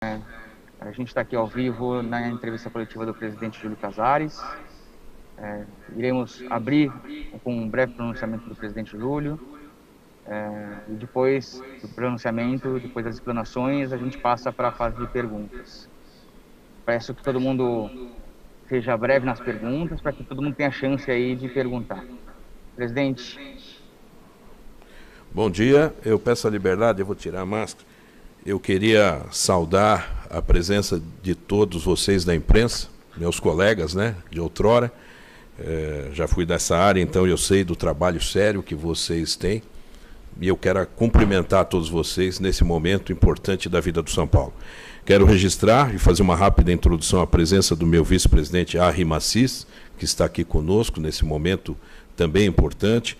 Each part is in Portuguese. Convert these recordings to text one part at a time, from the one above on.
A gente está aqui ao vivo na entrevista coletiva do presidente Júlio Casares. Iremos abrir com um breve pronunciamento do presidente Júlio. E depois do pronunciamento, depois das explanações, a gente passa para a fase de perguntas. Peço que todo mundo seja breve nas perguntas, para que todo mundo tenha chance aí de perguntar. Presidente. Bom dia, eu peço a liberdade, eu vou tirar a máscara. Eu queria saudar a presença de todos vocês da imprensa, meus colegas, de outrora. Já fui dessa área, então eu sei do trabalho sério que vocês têm. E eu quero cumprimentar todos vocês nesse momento importante da vida do São Paulo. Quero registrar e fazer uma rápida introdução à presença do meu vice-presidente Arri Massis, que está aqui conosco nesse momento também importante,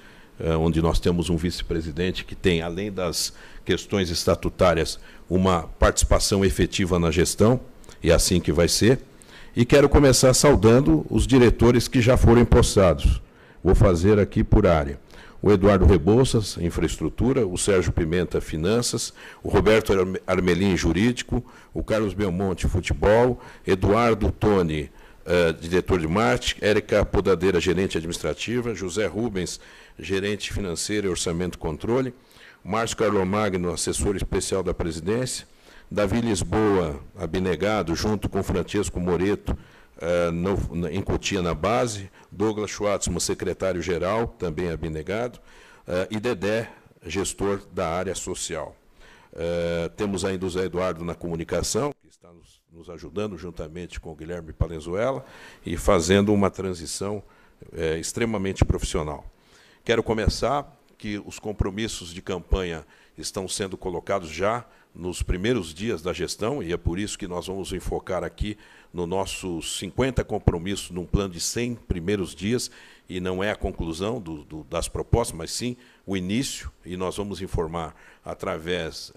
onde nós temos um vice-presidente que tem, além das questões estatutárias, uma participação efetiva na gestão, e é assim que vai ser. E quero começar saudando os diretores que já foram empossados. Vou fazer aqui por área. O Eduardo Rebouças, Infraestrutura, o Sérgio Pimenta, Finanças, o Roberto Armelin, Jurídico, o Carlos Belmonte, Futebol, Eduardo Toni, diretor de marketing, Érica Podadeira, gerente administrativa, José Rubens, gerente financeiro e orçamento e controle, Márcio Carlomagno, assessor especial da presidência, Davi Lisboa, abnegado, junto com Francesco Moreto, em Cotia, na base, Douglas Schwartzman, secretário-geral, também abnegado, e Dedé, gestor da área social. Temos ainda o Zé Eduardo na comunicação, que está nos ajudando juntamente com o Guilherme Palenzuela e fazendo uma transição extremamente profissional. Quero começar que os compromissos de campanha estão sendo colocados já nos primeiros dias da gestão, e é por isso que nós vamos enfocar aqui no nossos 50 compromissos num plano de 100 primeiros dias, e não é a conclusão das propostas, mas sim o início, e nós vamos informar através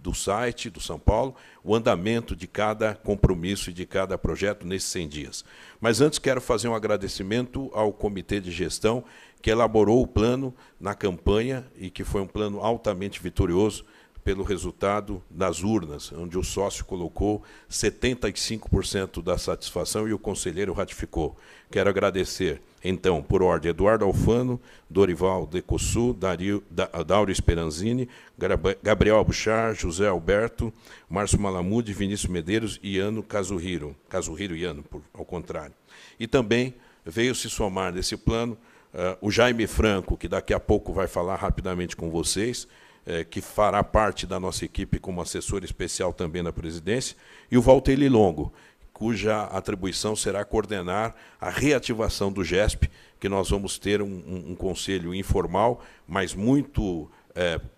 do site do São Paulo o andamento de cada compromisso e de cada projeto nesses 100 dias. Mas antes quero fazer um agradecimento ao Comitê de Gestão que elaborou o plano na campanha e que foi um plano altamente vitorioso pelo resultado das urnas, onde o sócio colocou 75% da satisfação e o conselheiro ratificou. Quero agradecer, então, por ordem, Eduardo Alfano, Dorival Decossu, Dário Speranzini, Gabriel Abuchar, José Alberto, Márcio Malamude, Vinícius Medeiros e Iano Kazuhiro e Iano, ao contrário. E também veio se somar nesse plano o Jaime Franco, que daqui a pouco vai falar rapidamente com vocês, que fará parte da nossa equipe como assessor especial também na presidência, e o Walter Lilongo, cuja atribuição será coordenar a reativação do GESP, que nós vamos ter um conselho informal, mas muito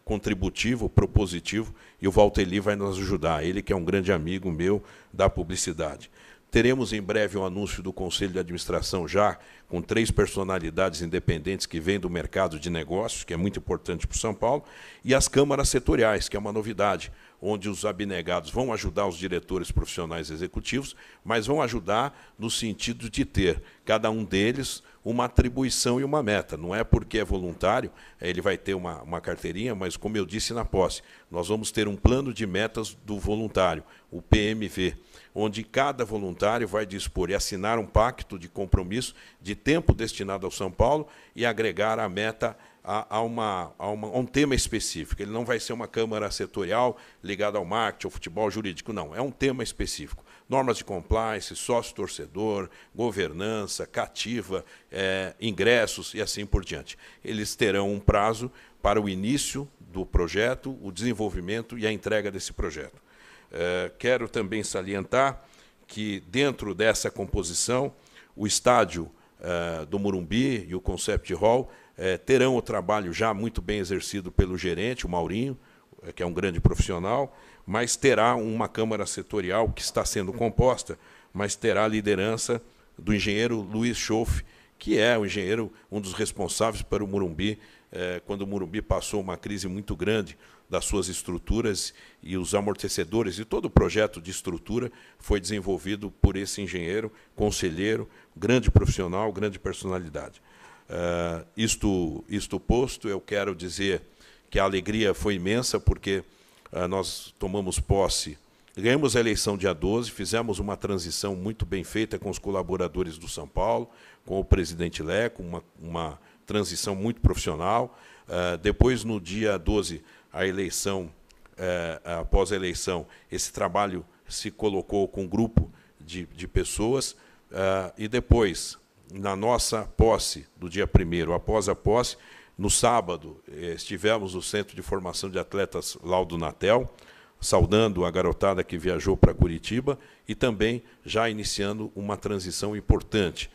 contributivo, propositivo, e o Walter Li vai nos ajudar, ele que é um grande amigo meu da publicidade. Teremos em breve um anúncio do Conselho de Administração já com 3 personalidades independentes que vêm do mercado de negócios, que é muito importante para o São Paulo, e as câmaras setoriais, que é uma novidade, onde os abnegados vão ajudar os diretores profissionais executivos, mas vão ajudar no sentido de ter, cada um deles, uma atribuição e uma meta. Não é porque é voluntário, ele vai ter uma carteirinha, mas, como eu disse na posse, nós vamos ter um plano de metas do voluntário, o PMV, onde cada voluntário vai dispor e assinar um pacto de compromisso de tempo destinado ao São Paulo e agregar a meta a um tema específico. Ele não vai ser uma câmara setorial ligada ao marketing, ao futebol jurídico, não. É um tema específico. Normas de compliance, sócio-torcedor, governança, cativa, ingressos e assim por diante. Eles terão um prazo para o início do projeto, o desenvolvimento e a entrega desse projeto. Quero também salientar que, dentro dessa composição, o estádio do Morumbi e o Concept Hall terão o trabalho já muito bem exercido pelo gerente, o Maurinho, que é um grande profissional, mas terá uma câmara setorial que está sendo composta, mas terá a liderança do engenheiro Luiz Schoff, que é o engenheiro, um dos responsáveis para o Morumbi, quando o Morumbi passou uma crise muito grande das suas estruturas e os amortecedores, e todo o projeto de estrutura foi desenvolvido por esse engenheiro, conselheiro, grande profissional, grande personalidade. Isto posto, eu quero dizer que a alegria foi imensa, porque nós tomamos posse Ganhamos a eleição dia 12, fizemos uma transição muito bem feita com os colaboradores do São Paulo, com o presidente Leco, uma transição muito profissional. Depois, no dia 12, a eleição, após a eleição, esse trabalho se colocou com um grupo de pessoas, e depois, na nossa posse, do dia 1º, após a posse, no sábado, estivemos no Centro de Formação de Atletas Laudo Natel, saudando a garotada que viajou para Curitiba e também já iniciando uma transição importante.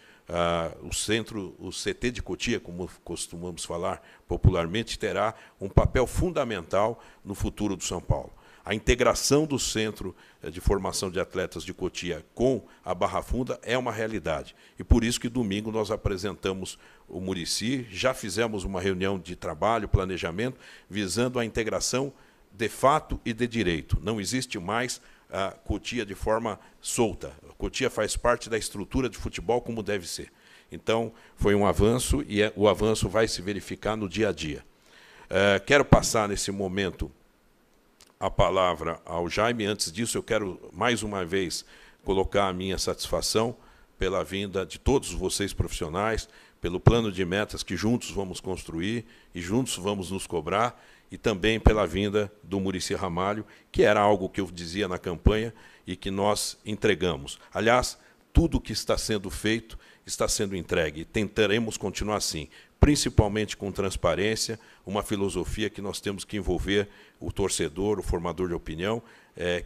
O CT de Cotia, como costumamos falar popularmente, terá um papel fundamental no futuro do São Paulo. A integração do Centro de Formação de Atletas de Cotia com a Barra Funda é uma realidade. E por isso que domingo nós apresentamos o Muricy, já fizemos uma reunião de trabalho, planejamento, visando a integração de fato e de direito. Não existe mais a Cotia de forma solta. A Cotia faz parte da estrutura de futebol como deve ser. Então, foi um avanço e o avanço vai se verificar no dia a dia. Quero passar nesse momento a palavra ao Jaime. Antes disso, eu quero mais uma vez colocar a minha satisfação pela vinda de todos vocês profissionais, pelo plano de metas que juntos vamos construir e juntos vamos nos cobrar, e também pela vinda do Muricy Ramalho, que era algo que eu dizia na campanha e que nós entregamos. Aliás, tudo que está sendo feito está sendo entregue e tentaremos continuar assim, principalmente com transparência, uma filosofia que nós temos que envolver o torcedor, o formador de opinião,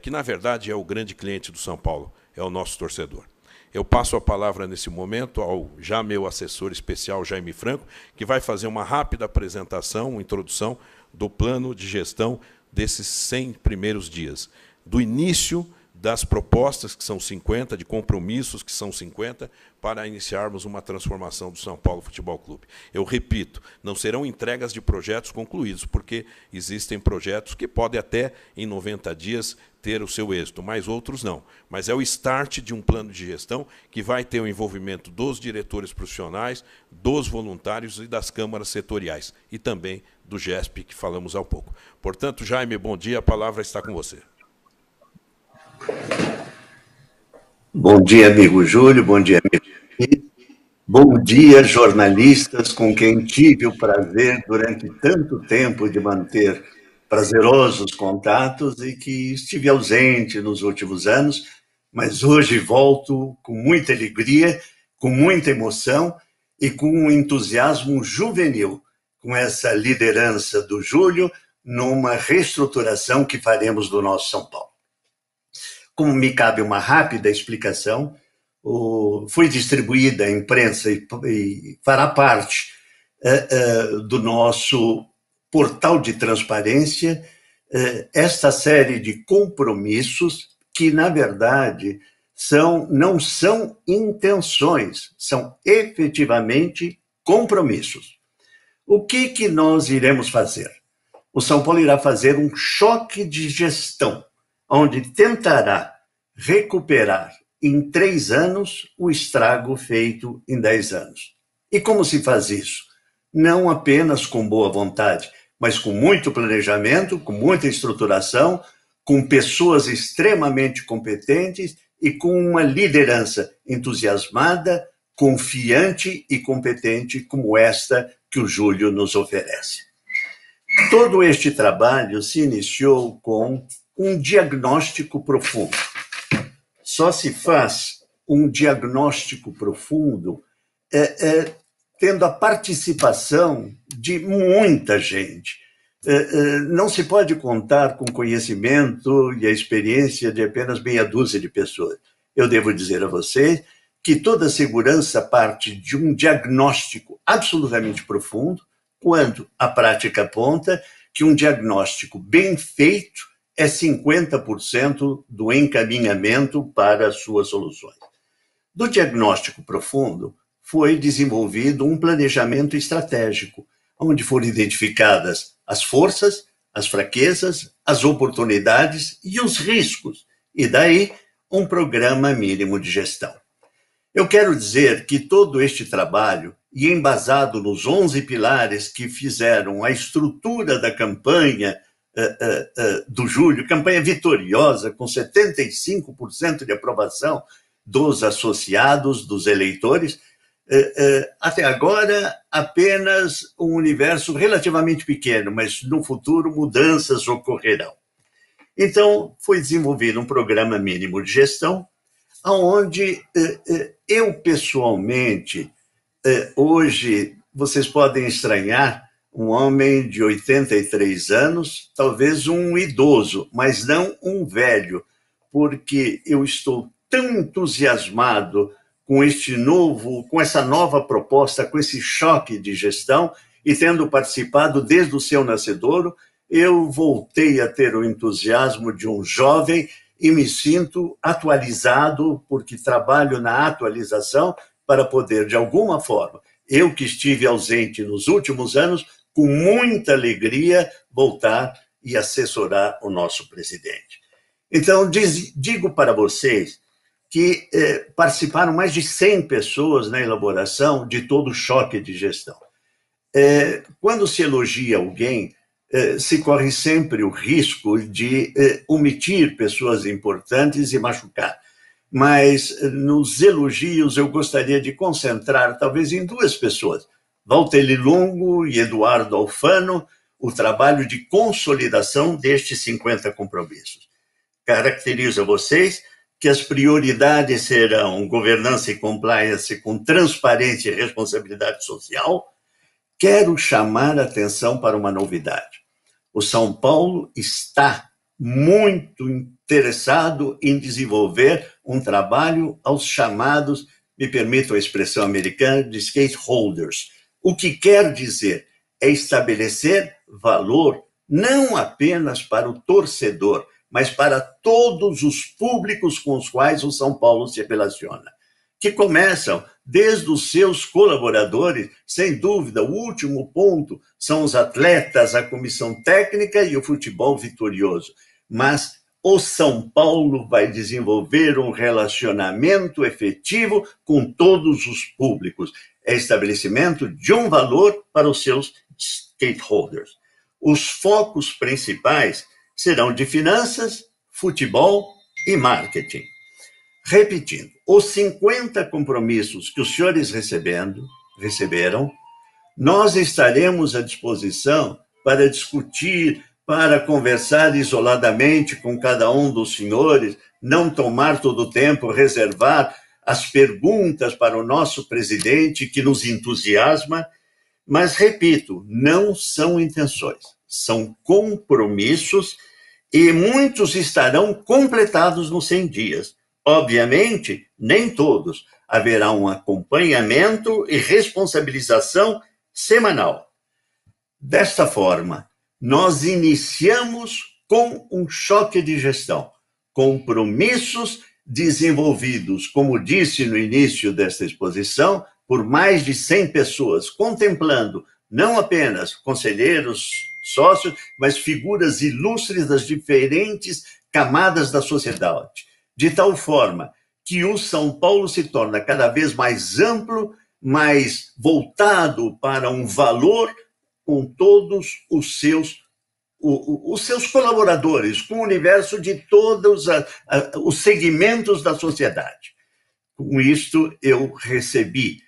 que na verdade é o grande cliente do São Paulo, é o nosso torcedor. Eu passo a palavra nesse momento ao já meu assessor especial, Jaime Franco, que vai fazer uma rápida apresentação, uma introdução do plano de gestão desses 100 primeiros dias, do início das propostas, que são 50, de compromissos, que são 50, para iniciarmos uma transformação do São Paulo Futebol Clube. Eu repito, não serão entregas de projetos concluídos, porque existem projetos que podem até, em 90 dias, ter o seu êxito, mas outros não. Mas é o start de um plano de gestão que vai ter o envolvimento dos diretores profissionais, dos voluntários e das câmaras setoriais, e também do GESP, que falamos há pouco. Portanto, Jaime, bom dia, a palavra está com você. Bom dia, amigo Júlio, bom dia, amigo. Bom dia, jornalistas com quem tive o prazer durante tanto tempo de manter prazerosos contatos e que estive ausente nos últimos anos, mas hoje volto com muita alegria, com muita emoção e com um entusiasmo juvenil, com essa liderança do Júlio numa reestruturação que faremos do nosso São Paulo. Como me cabe uma rápida explicação, foi distribuída à imprensa e fará parte do nosso portal de transparência esta série de compromissos que, na verdade, não são intenções, são efetivamente compromissos. O que nós iremos fazer? O São Paulo irá fazer um choque de gestão, onde tentará recuperar em 3 anos o estrago feito em 10 anos. E como se faz isso? Não apenas com boa vontade, mas com muito planejamento, com muita estruturação, com pessoas extremamente competentes e com uma liderança entusiasmada, confiante e competente como esta que o Júlio nos oferece. Todo este trabalho se iniciou com um diagnóstico profundo. Só se faz um diagnóstico profundo tendo a participação de muita gente. Não se pode contar com o conhecimento e a experiência de apenas meia dúzia de pessoas. Eu devo dizer a vocês que toda segurança parte de um diagnóstico absolutamente profundo, quando a prática aponta que um diagnóstico bem feito é 50% do encaminhamento para as suas soluções. Do diagnóstico profundo, foi desenvolvido um planejamento estratégico, onde foram identificadas as forças, as fraquezas, as oportunidades e os riscos, e daí um programa mínimo de gestão. Eu quero dizer que todo este trabalho, e embasado nos 11 pilares que fizeram a estrutura da campanha do Júlio, campanha vitoriosa, com 75% de aprovação dos associados, dos eleitores. Até agora, apenas um universo relativamente pequeno, mas no futuro mudanças ocorrerão. Então, foi desenvolvido um programa mínimo de gestão, onde eu, pessoalmente, hoje, vocês podem estranhar um homem de 83 anos, talvez um idoso, mas não um velho, porque eu estou tão entusiasmado com com essa nova proposta, com esse choque de gestão, e tendo participado desde o seu nascedouro, eu voltei a ter o entusiasmo de um jovem e me sinto atualizado, porque trabalho na atualização para poder, de alguma forma, eu que estive ausente nos últimos anos, com muita alegria, voltar e assessorar o nosso presidente. Então, digo para vocês que participaram mais de 100 pessoas na elaboração de todo o choque de gestão. Quando se elogia alguém, se corre sempre o risco de omitir pessoas importantes e machucar. Mas nos elogios eu gostaria de concentrar talvez em duas pessoas, Valteri Longo e Eduardo Alfano, o trabalho de consolidação destes 50 compromissos. Caracterizo a vocês que as prioridades serão governança e compliance com transparência e responsabilidade social. Quero chamar a atenção para uma novidade. O São Paulo está muito interessado em desenvolver um trabalho aos chamados, me permitam a expressão americana, de stakeholders. O que quer dizer é estabelecer valor não apenas para o torcedor, mas para todos os públicos com os quais o São Paulo se relaciona, que começam desde os seus colaboradores, sem dúvida, o último ponto são os atletas, a comissão técnica e o futebol vitorioso. Mas o São Paulo vai desenvolver um relacionamento efetivo com todos os públicos. É estabelecimento de um valor para os seus stakeholders. Os focos principais serão de finanças, futebol e marketing. Repetindo, os 50 compromissos que os senhores receberam, nós estaremos à disposição para discutir, para conversar isoladamente com cada um dos senhores, não tomar todo o tempo, reservar as perguntas para o nosso presidente, que nos entusiasma, mas, repito, não são intenções, são compromissos e muitos estarão completados nos 100 dias. Obviamente, nem todos. Haverá um acompanhamento e responsabilização semanal. Desta forma, nós iniciamos com um choque de gestão, compromissos desenvolvidos, como disse no início desta exposição, por mais de 100 pessoas, contemplando não apenas conselheiros, sócios, mas figuras ilustres das diferentes camadas da sociedade, de tal forma que o São Paulo se torna cada vez mais amplo, mais voltado para um valor com todos os seus colaboradores, com o universo de todos os segmentos da sociedade. Com isto, eu recebi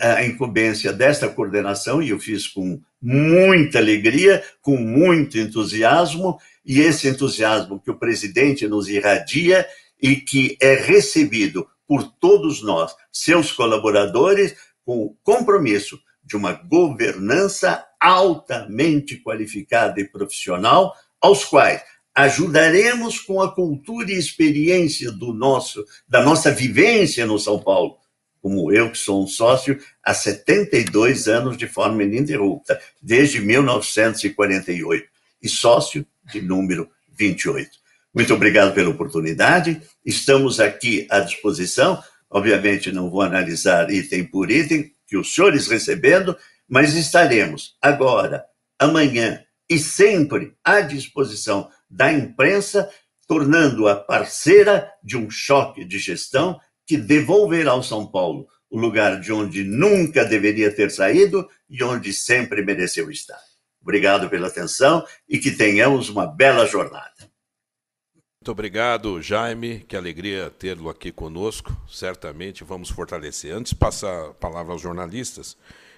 a incumbência desta coordenação e eu fiz com muita alegria, com muito entusiasmo, e esse entusiasmo que o presidente nos irradia e que é recebido por todos nós, seus colaboradores, com o compromisso de uma governança altamente qualificada e profissional, aos quais ajudaremos com a cultura e experiência da nossa vivência no São Paulo, como eu, que sou um sócio há 72 anos de forma ininterrupta, desde 1948, e sócio de número 28. Muito obrigado pela oportunidade, estamos aqui à disposição, obviamente não vou analisar item por item, que os senhores recebendo, mas estaremos agora, amanhã e sempre à disposição da imprensa, tornando-a parceira de um choque de gestão que devolverá ao São Paulo o lugar de onde nunca deveria ter saído e onde sempre mereceu estar. Obrigado pela atenção e que tenhamos uma bela jornada. Muito obrigado, Jaime. Que alegria tê-lo aqui conosco. Certamente vamos fortalecer. Antes de passar a palavra aos jornalistas,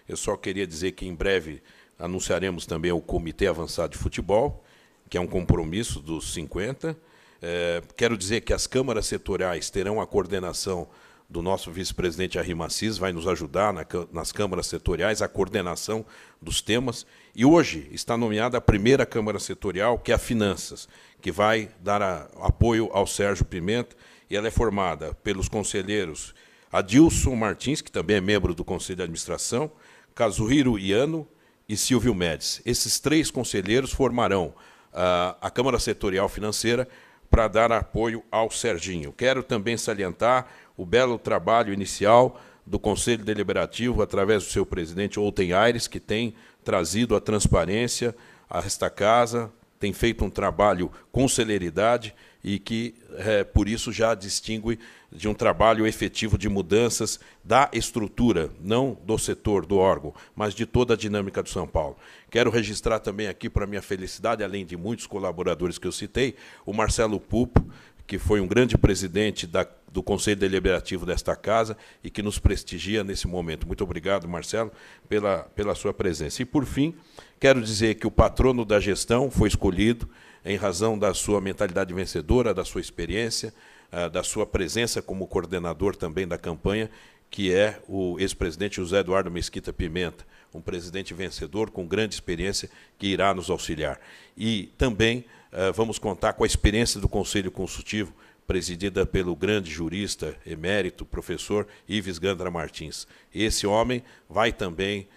eu só queria dizer que em breve anunciaremos também o Comitê Avançado de Futebol, que é um compromisso dos 50. Quero dizer que as câmaras setoriais terão a coordenação do nosso vice-presidente Arrim Assis, vai nos ajudar nas câmaras setoriais, a coordenação dos temas. E hoje está nomeada a primeira câmara setorial, que é a Finanças, que vai dar apoio ao Sérgio Pimenta, e ela é formada pelos conselheiros Adilson Martins, que também é membro do Conselho de Administração, Kazuhiro Iano e Silvio Médici. Esses 3 conselheiros formarão a Câmara Setorial Financeira para dar apoio ao Serginho. Quero também salientar o belo trabalho inicial do Conselho Deliberativo, através do seu presidente, Outen Aires, que tem trazido a transparência a esta casa, tem feito um trabalho com celeridade e que, por isso, já distingue de um trabalho efetivo de mudanças da estrutura, não do setor, do órgão, mas de toda a dinâmica do São Paulo. Quero registrar também aqui, para minha felicidade, além de muitos colaboradores que eu citei, o Marcelo Pupo, que foi um grande presidente do Conselho Deliberativo desta casa e que nos prestigia nesse momento. Muito obrigado, Marcelo, pela sua presença. E, por fim, quero dizer que o patrono da gestão foi escolhido em razão da sua mentalidade vencedora, da sua experiência, da sua presença como coordenador também da campanha, que é o ex-presidente José Eduardo Mesquita Pimenta, um presidente vencedor com grande experiência que irá nos auxiliar. E também vamos contar com a experiência do Conselho Consultivo, presidida pelo grande jurista emérito, professor Ives Gandra Martins. Esse homem vai também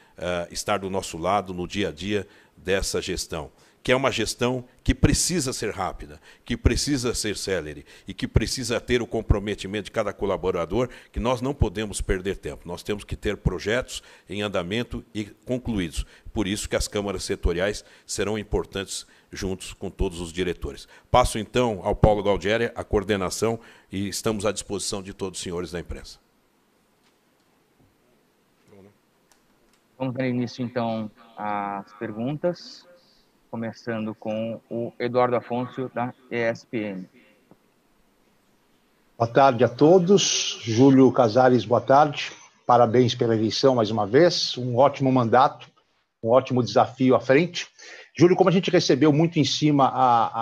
estar do nosso lado no dia a dia dessa gestão, que é uma gestão que precisa ser rápida, que precisa ser célere e que precisa ter o comprometimento de cada colaborador, que nós não podemos perder tempo. Nós temos que ter projetos em andamento e concluídos. Por isso que as câmaras setoriais serão importantes juntos com todos os diretores. Passo, então, ao Paulo Galdieri a coordenação e estamos à disposição de todos os senhores da imprensa. Vamos dar início, então, às perguntas, começando com o Eduardo Afonso, da ESPN. Boa tarde a todos. Júlio Casares, boa tarde. Parabéns pela eleição mais uma vez. Um ótimo mandato, um ótimo desafio à frente. Júlio, como a gente recebeu muito em cima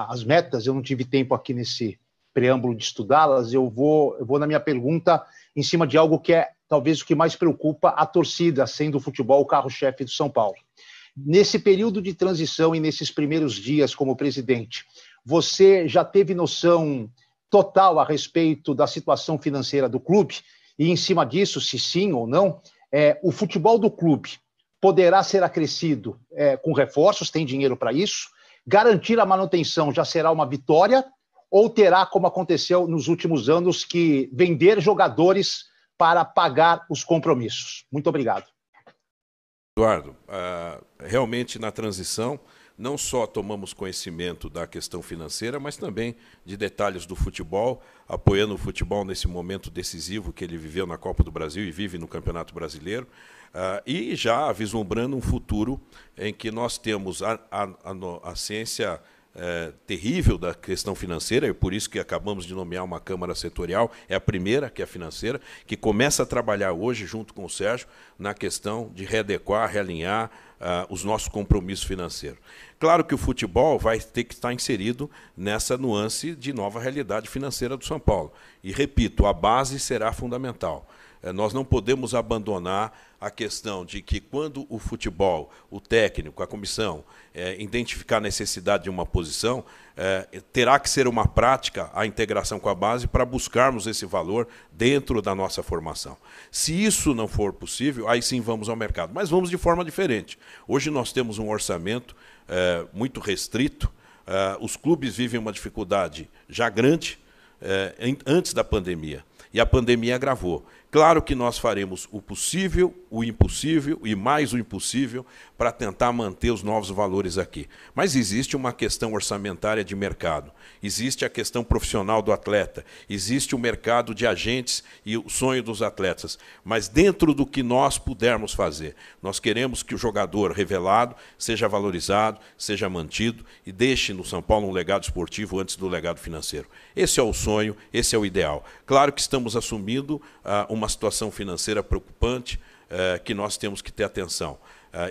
as metas, eu não tive tempo aqui nesse preâmbulo de estudá-las, eu vou na minha pergunta em cima de algo que é talvez o que mais preocupa a torcida, sendo o futebol o carro-chefe do São Paulo. Nesse período de transição e nesses primeiros dias como presidente, você já teve noção total a respeito da situação financeira do clube? E em cima disso, se sim ou não, o futebol do clube poderá ser acrescido com reforços, tem dinheiro para isso? Garantir a manutenção já será uma vitória? Ou terá, como aconteceu nos últimos anos, que vender jogadores para pagar os compromissos? Muito obrigado. Eduardo, realmente na transição, não só tomamos conhecimento da questão financeira, mas também de detalhes do futebol, apoiando o futebol nesse momento decisivo que ele viveu na Copa do Brasil e vive no Campeonato Brasileiro, e já vislumbrando um futuro em que nós temos a ciência terrível da questão financeira, e por isso que acabamos de nomear uma Câmara Setorial, é a primeira, que é a financeira, que começa a trabalhar hoje, junto com o Sérgio, na questão de readequar, realinhar os nossos compromissos financeiros. Claro que o futebol vai ter que estar inserido nessa nuance de nova realidade financeira do São Paulo. E, repito, a base será fundamental. Nós não podemos abandonar a questão de que, quando o futebol, o técnico, a comissão, identificar a necessidade de uma posição, terá que ser uma prática a integração com a base para buscarmos esse valor dentro da nossa formação. Se isso não for possível, aí sim vamos ao mercado. Mas vamos de forma diferente. Hoje nós temos um orçamento muito restrito, os clubes vivem uma dificuldade já grande antes da pandemia. E a pandemia agravou. Claro que nós faremos o possível, o impossível e mais o impossível para tentar manter os novos valores aqui. Mas existe uma questão orçamentária de mercado, existe a questão profissional do atleta, existe o mercado de agentes e o sonho dos atletas. Mas dentro do que nós pudermos fazer, nós queremos que o jogador revelado seja valorizado, seja mantido e deixe no São Paulo um legado esportivo antes do legado financeiro. Esse é o sonho, esse é o ideal. Claro que estamos assumindo uma situação financeira preocupante que nós temos que ter atenção.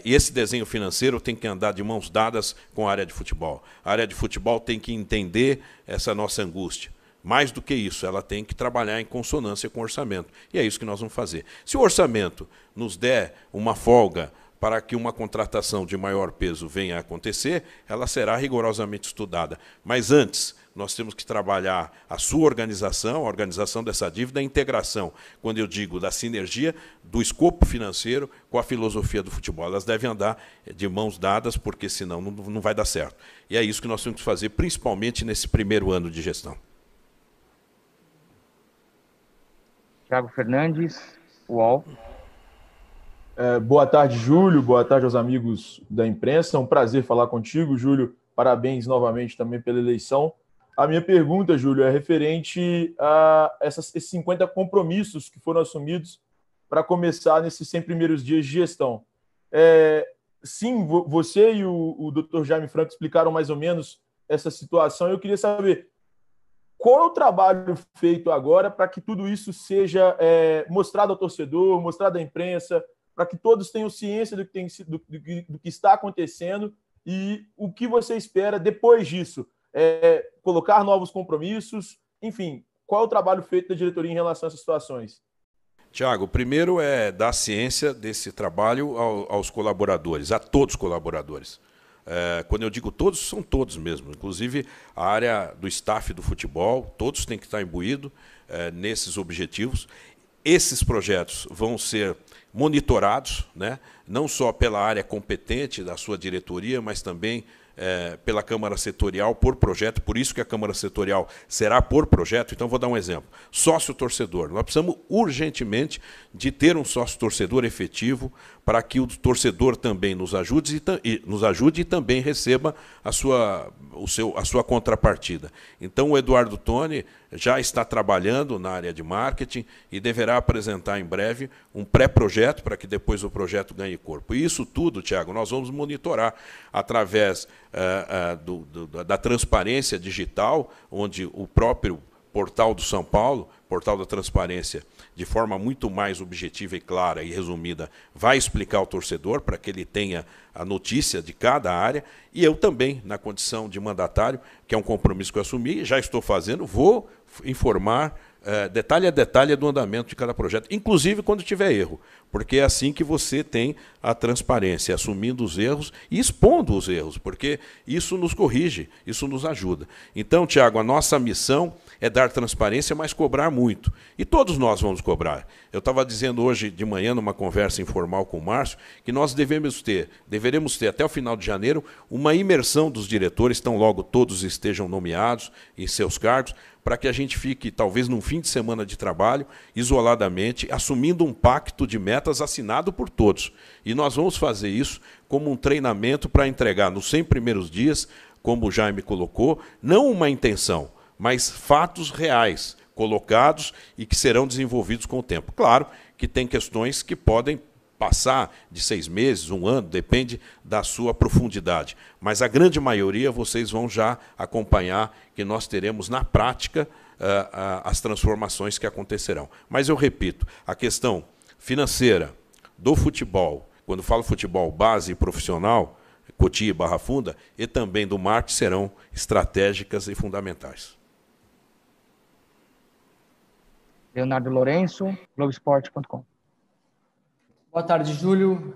E esse desenho financeiro tem que andar de mãos dadas com a área de futebol. A área de futebol tem que entender essa nossa angústia. Mais do que isso, ela tem que trabalhar em consonância com o orçamento. E é isso que nós vamos fazer. Se o orçamento nos der uma folga para que uma contratação de maior peso venha a acontecer, ela será rigorosamente estudada. Mas antes, nós temos que trabalhar a sua organização, a organização dessa dívida, a integração, quando eu digo da sinergia, do escopo financeiro com a filosofia do futebol. Elas devem andar de mãos dadas, porque senão não vai dar certo. E é isso que nós temos que fazer, principalmente nesse primeiro ano de gestão. Thiago Fernandes, UOL. Boa tarde, Júlio. Boa tarde aos amigos da imprensa. É um prazer falar contigo, Júlio. Parabéns novamente também pela eleição. A minha pergunta, Júlio, é referente a esses 50 compromissos que foram assumidos para começar nesses 100 primeiros dias de gestão. Sim, você e o Dr. Jaime Franco explicaram mais ou menos essa situação. Eu queria saber qual é o trabalho feito agora para que tudo isso seja mostrado ao torcedor, mostrado à imprensa, para que todos tenham ciência do que está acontecendo e o que você espera depois disso. Colocar novos compromissos, enfim, qual é o trabalho feito da diretoria em relação a essas situações? Tiago, primeiro é dar ciência desse trabalho aos colaboradores, a todos os colaboradores. Quando eu digo todos, são todos mesmo, inclusive a área do staff do futebol, todos têm que estar imbuídos nesses objetivos. Esses projetos vão ser monitorados, né? Não só pela área competente da sua diretoria, mas também pela Câmara Setorial por projeto, por isso que a Câmara Setorial será por projeto. Então, vou dar um exemplo. Sócio-torcedor. Nós precisamos urgentemente de ter um sócio-torcedor efetivo para que o torcedor também nos ajude e também receba a sua contrapartida. Então, o Eduardo Toni já está trabalhando na área de marketing e deverá apresentar em breve um pré-projeto para que depois o projeto ganhe corpo. E isso tudo, Tiago, nós vamos monitorar através da transparência digital, onde o próprio portal do São Paulo, portal da transparência, de forma muito mais objetiva e clara e resumida, vai explicar ao torcedor para que ele tenha a notícia de cada área. E eu também, na condição de mandatário, que é um compromisso que eu assumi, já estou fazendo, vou informar detalhe a detalhe do andamento de cada projeto, inclusive quando tiver erro, porque é assim que você tem a transparência, assumindo os erros e expondo os erros, porque isso nos corrige, isso nos ajuda. Então, Tiago, a nossa missão é dar transparência, mas cobrar muito. E todos nós vamos cobrar. Eu estava dizendo hoje de manhã, numa conversa informal com o Márcio, que nós deveremos ter até o final de janeiro uma imersão dos diretores, tão logo todos estejam nomeados em seus cargos, para que a gente fique, talvez, num fim de semana de trabalho, isoladamente, assumindo um pacto de metas assinado por todos. E nós vamos fazer isso como um treinamento para entregar nos 100 primeiros dias, como o Jaime colocou, não uma intenção, mas fatos reais, colocados e que serão desenvolvidos com o tempo. Claro que tem questões que podem passar de 6 meses, 1 ano, depende da sua profundidade. Mas a grande maioria vocês vão já acompanhar que nós teremos na prática as transformações que acontecerão. Mas eu repito, a questão financeira do futebol, quando falo futebol base e profissional, Cotia e Barra Funda, e também do marketing serão estratégicas e fundamentais. Leonardo Lourenço, Globoesporte.com. Boa tarde, Júlio.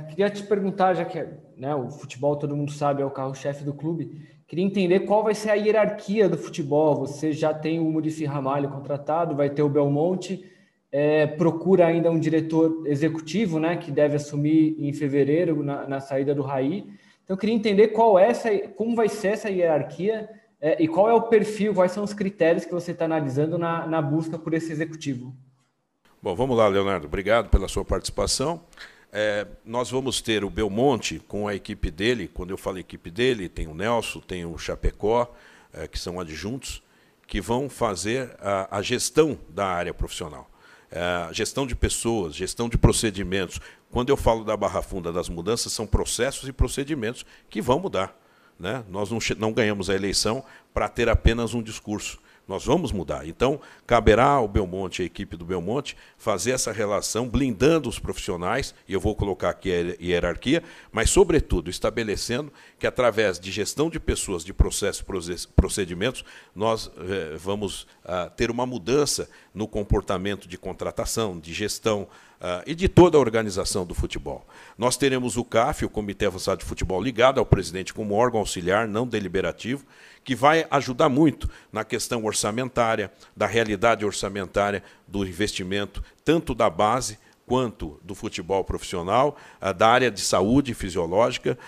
Queria te perguntar, já que o futebol, todo mundo sabe, é o carro-chefe do clube, queria entender qual vai ser a hierarquia do futebol. Você já tem o Muricy Ramalho contratado, vai ter o Belmonte, procura ainda um diretor executivo, que deve assumir em fevereiro, na saída do Raí. Então, eu queria entender como vai ser essa hierarquia, E qual é o perfil, quais são os critérios que você está analisando na busca por esse executivo? Bom, vamos lá, Leonardo. Obrigado pela sua participação. Nós vamos ter o Belmonte com a equipe dele. Quando eu falo equipe dele, tem o Nelson, tem o Chapecó, que são adjuntos, que vão fazer a gestão da área profissional. Gestão de pessoas, gestão de procedimentos. Quando eu falo da Barra Funda das mudanças, são processos e procedimentos que vão mudar, né? Nós não ganhamos a eleição para ter apenas um discurso. Nós vamos mudar. Então, caberá ao Belmonte, à equipe do Belmonte, fazer essa relação, blindando os profissionais, e eu vou colocar aqui a hierarquia, mas, sobretudo, estabelecendo que, através de gestão de pessoas, de processos e procedimentos, nós vamos ter uma mudança no comportamento de contratação, de gestão, e de toda a organização do futebol. Nós teremos o CAF, o Comitê Avançado de Futebol, ligado ao presidente como órgão auxiliar, não deliberativo, que vai ajudar muito na questão orçamentária, da realidade orçamentária do investimento, tanto da base quanto do futebol profissional, da área de saúde fisiológica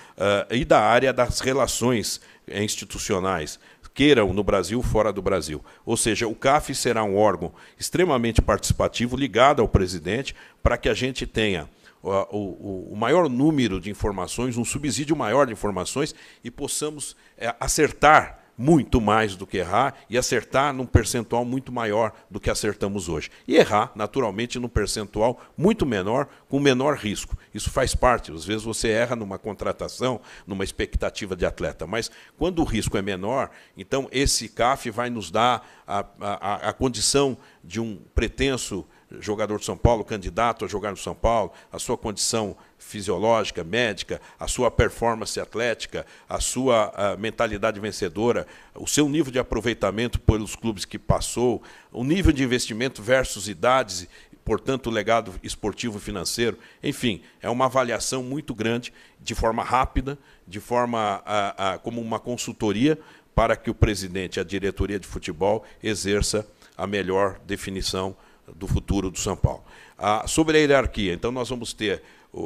e da área das relações institucionais, queiram no Brasil, fora do Brasil. Ou seja, o CAF será um órgão extremamente participativo, ligado ao presidente, para que a gente tenha o maior número de informações, um subsídio maior de informações e possamos acertar muito mais do que errar e acertar num percentual muito maior do que acertamos hoje. E errar, naturalmente, num percentual muito menor, com menor risco. Isso faz parte. Às vezes você erra numa contratação, numa expectativa de atleta, mas quando o risco é menor, então esse CAF vai nos dar a condição de um pretenso jogador de São Paulo, candidato a jogar no São Paulo, a sua condição fisiológica, médica, a sua performance atlética, a sua mentalidade vencedora, o seu nível de aproveitamento pelos clubes que passou, o nível de investimento versus idades, portanto, o legado esportivo financeiro. Enfim, é uma avaliação muito grande, de forma rápida, de forma como uma consultoria, para que o presidente e a diretoria de futebol exerça a melhor definição do futuro do São Paulo. Sobre a hierarquia, então nós vamos ter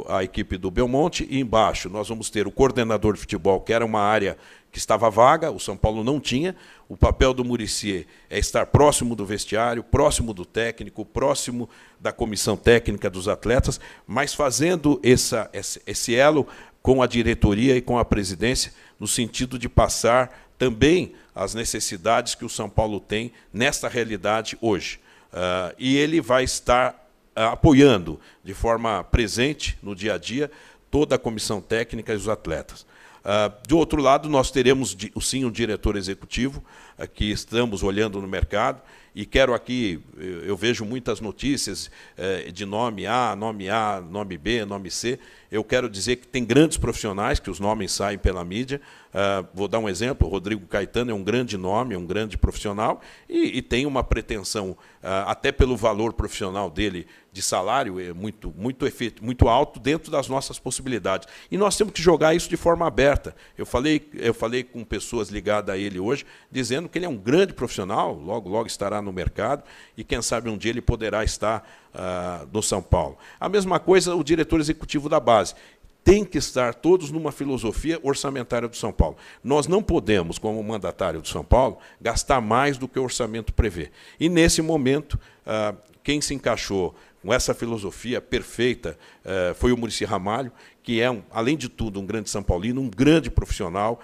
a equipe do Belmonte e embaixo nós vamos ter o coordenador de futebol, que era uma área que estava vaga, o São Paulo não tinha. O papel do Muricy é estar próximo do vestiário, próximo do técnico, próximo da comissão técnica dos atletas, mas fazendo esse elo com a diretoria e com a presidência, no sentido de passar também as necessidades que o São Paulo tem nesta realidade hoje. E ele vai estar apoiando de forma presente no dia a dia toda a comissão técnica e os atletas. Do outro lado, nós teremos sim um diretor executivo que estamos olhando no mercado, e quero aqui, eu vejo muitas notícias de nome A, nome B, nome C. Eu quero dizer que tem grandes profissionais, que os nomes saem pela mídia. Vou dar um exemplo, o Rodrigo Caetano é um grande nome, é um grande profissional, e tem uma pretensão, até pelo valor profissional dele, de salário, muito alto, dentro das nossas possibilidades. E nós temos que jogar isso de forma aberta. Eu falei com pessoas ligadas a ele hoje, dizendo que ele é um grande profissional, logo estará no mercado, e quem sabe um dia ele poderá estar no São Paulo. A mesma coisa o diretor executivo da base. Tem que estar todos numa filosofia orçamentária do São Paulo. Nós não podemos, como mandatário do São Paulo, gastar mais do que o orçamento prevê. E, nesse momento, quem se encaixou com essa filosofia perfeita foi o Muricy Ramalho, que é, além de tudo, um grande São Paulino, um grande profissional,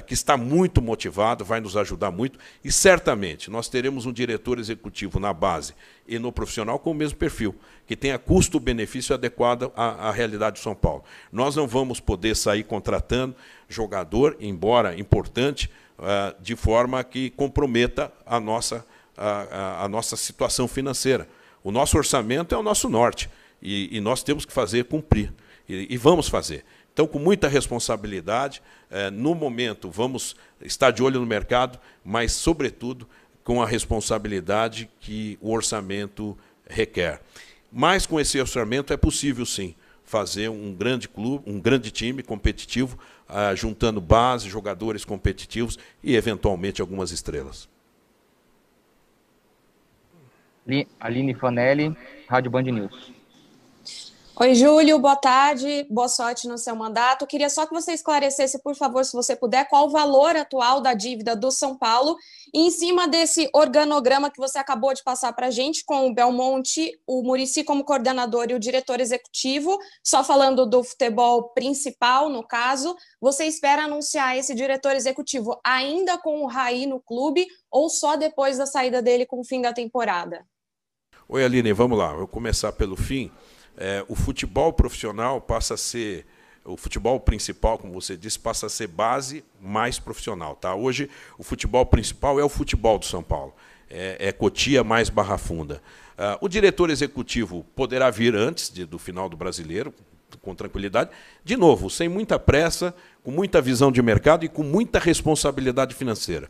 que está muito motivado, vai nos ajudar muito, e certamente nós teremos um diretor executivo na base e no profissional com o mesmo perfil, que tenha custo-benefício adequado à realidade de São Paulo. Nós não vamos poder sair contratando jogador, embora importante, de forma que comprometa a nossa situação financeira. O nosso orçamento é o nosso norte, e nós temos que fazer cumprir, e vamos fazer. Então, com muita responsabilidade, no momento, vamos estar de olho no mercado, mas, sobretudo, com a responsabilidade que o orçamento requer. Mas, com esse orçamento, é possível, sim, fazer um grande clube, um grande time competitivo, juntando base, jogadores competitivos e, eventualmente, algumas estrelas. Aline Fanelli, Rádio Band News. Oi, Júlio, boa tarde, boa sorte no seu mandato. Queria só que você esclarecesse, por favor, se você puder, qual o valor atual da dívida do São Paulo e em cima desse organograma que você acabou de passar para a gente, com o Belmonte, o Muricy como coordenador e o diretor executivo, só falando do futebol principal, no caso, você espera anunciar esse diretor executivo ainda com o Raí no clube ou só depois da saída dele com o fim da temporada? Oi, Aline, vamos lá, vou começar pelo fim. O futebol profissional passa a ser, o futebol principal, como você disse, passa a ser base mais profissional. Tá? Hoje, o futebol principal é o futebol do São Paulo. É Cotia mais Barra Funda. O diretor executivo poderá vir antes do final do Brasileiro, com tranquilidade, de novo, sem muita pressa, com muita visão de mercado e com muita responsabilidade financeira.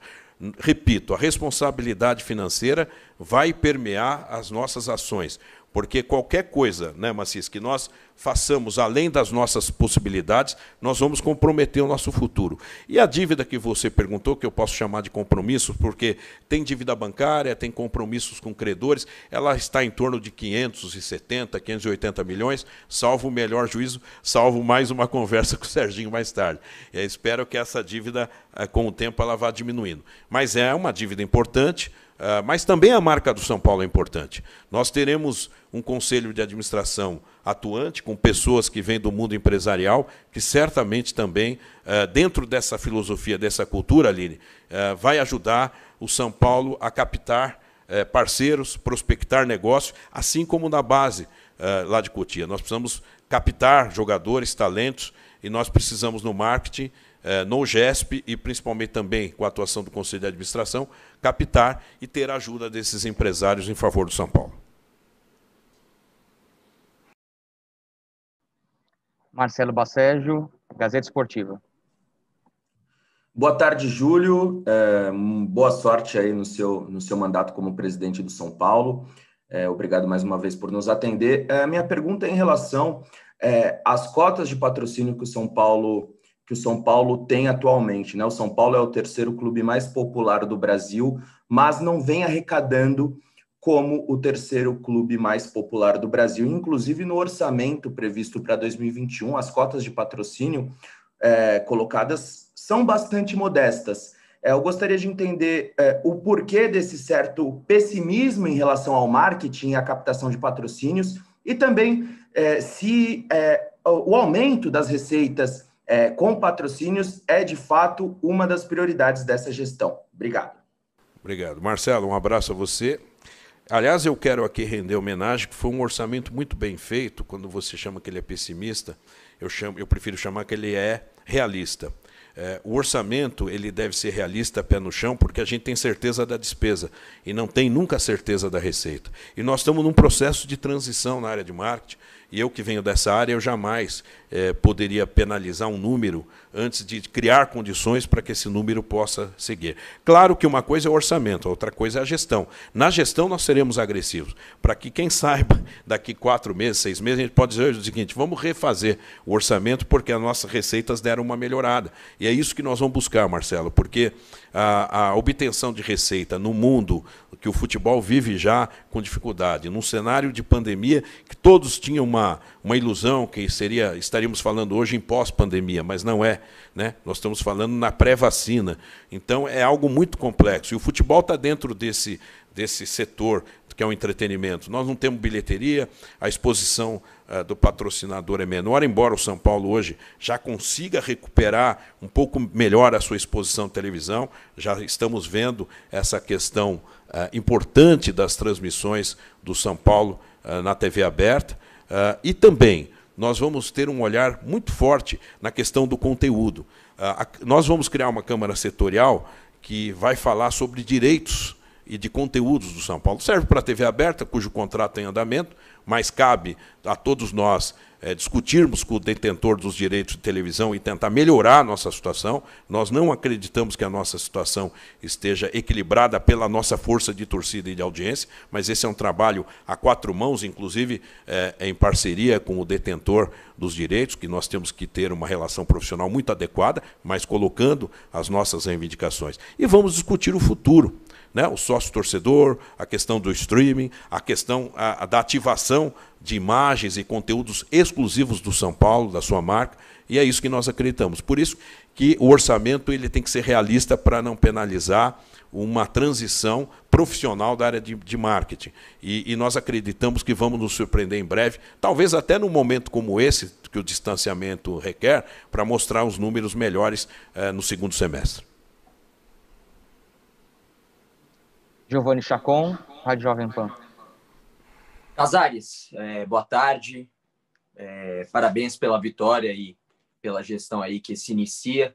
Repito, a responsabilidade financeira vai permear as nossas ações, porque qualquer coisa, né, Macias, que nós façamos além das nossas possibilidades, nós vamos comprometer o nosso futuro. E a dívida que você perguntou, que eu posso chamar de compromissos, porque tem dívida bancária, tem compromissos com credores, ela está em torno de 570, 580 milhões, salvo o melhor juízo, salvo mais uma conversa com o Serginho mais tarde. Eu espero que essa dívida, com o tempo, ela vá diminuindo. Mas é uma dívida importante, mas também a marca do São Paulo é importante. Nós teremos um conselho de administração atuante, com pessoas que vêm do mundo empresarial, que certamente também, dentro dessa filosofia, dessa cultura, Aline, vai ajudar o São Paulo a captar parceiros, prospectar negócios, assim como na base lá de Cotia. Nós precisamos captar jogadores, talentos, e nós precisamos no marketing, no GESP e principalmente também com a atuação do Conselho de Administração, captar e ter a ajuda desses empresários em favor do São Paulo. Marcelo Bacejo, Gazeta Esportiva. Boa tarde, Júlio. Boa sorte aí no seu mandato como presidente do São Paulo. Obrigado mais uma vez por nos atender. Minha pergunta é em relação às cotas de patrocínio que o São Paulo tem atualmente, né? O São Paulo é o terceiro clube mais popular do Brasil, mas não vem arrecadando como o terceiro clube mais popular do Brasil. Inclusive, no orçamento previsto para 2021, as cotas de patrocínio colocadas são bastante modestas. Eu gostaria de entender o porquê desse certo pessimismo em relação ao marketing e à captação de patrocínios e também se o aumento das receitas com patrocínios é, de fato, uma das prioridades dessa gestão. Obrigado. Obrigado. Marcelo, um abraço a você. Aliás, eu quero aqui render homenagem, que foi um orçamento muito bem feito. Quando você chama que ele é pessimista, eu prefiro chamar que ele é realista. O orçamento ele deve ser realista, pé no chão, porque a gente tem certeza da despesa e não tem nunca certeza da receita. E nós estamos num processo de transição na área de marketing, e eu que venho dessa área, eu jamais poderia penalizar um número antes de criar condições para que esse número possa seguir. Claro que uma coisa é o orçamento, a outra coisa é a gestão. Na gestão nós seremos agressivos, para que quem saiba, daqui 4 meses, 6 meses, a gente pode dizer o seguinte, vamos refazer o orçamento porque as nossas receitas deram uma melhorada. E é isso que nós vamos buscar, Marcelo, porque a obtenção de receita no mundo que o futebol vive já com dificuldade, num cenário de pandemia que todos tinham uma ilusão que estaríamos falando hoje em pós-pandemia, mas não é, né? Nós estamos falando na pré-vacina. Então é algo muito complexo. E o futebol está dentro desse setor que é o entretenimento. Nós não temos bilheteria, a exposição do patrocinador é menor, embora o São Paulo hoje já consiga recuperar um pouco melhor a sua exposição de televisão. Já estamos vendo essa questão importante das transmissões do São Paulo na TV aberta. E também nós vamos ter um olhar muito forte na questão do conteúdo. Nós vamos criar uma Câmara Setorial que vai falar sobre direitos e de conteúdos do São Paulo. Serve para a TV aberta, cujo contrato tem andamento, mas cabe a todos nós discutirmos com o detentor dos direitos de televisão e tentar melhorar a nossa situação. Nós não acreditamos que a nossa situação esteja equilibrada pela nossa força de torcida e de audiência, mas esse é um trabalho a 4 mãos, inclusive em parceria com o detentor dos direitos, que nós temos que ter uma relação profissional muito adequada, mas colocando as nossas reivindicações. E vamos discutir o futuro. né? O sócio-torcedor, a questão do streaming, a questão da ativação de imagens e conteúdos exclusivos do São Paulo, da sua marca, e é isso que nós acreditamos. Por isso que o orçamento ele tem que ser realista para não penalizar uma transição profissional da área de marketing. E nós acreditamos que vamos nos surpreender em breve, talvez até num momento como esse, que o distanciamento requer, para mostrar os números melhores no segundo semestre. Giovanni Chacon, Rádio Jovem Pan. Casares, boa tarde. Parabéns pela vitória e pela gestão aí que se inicia.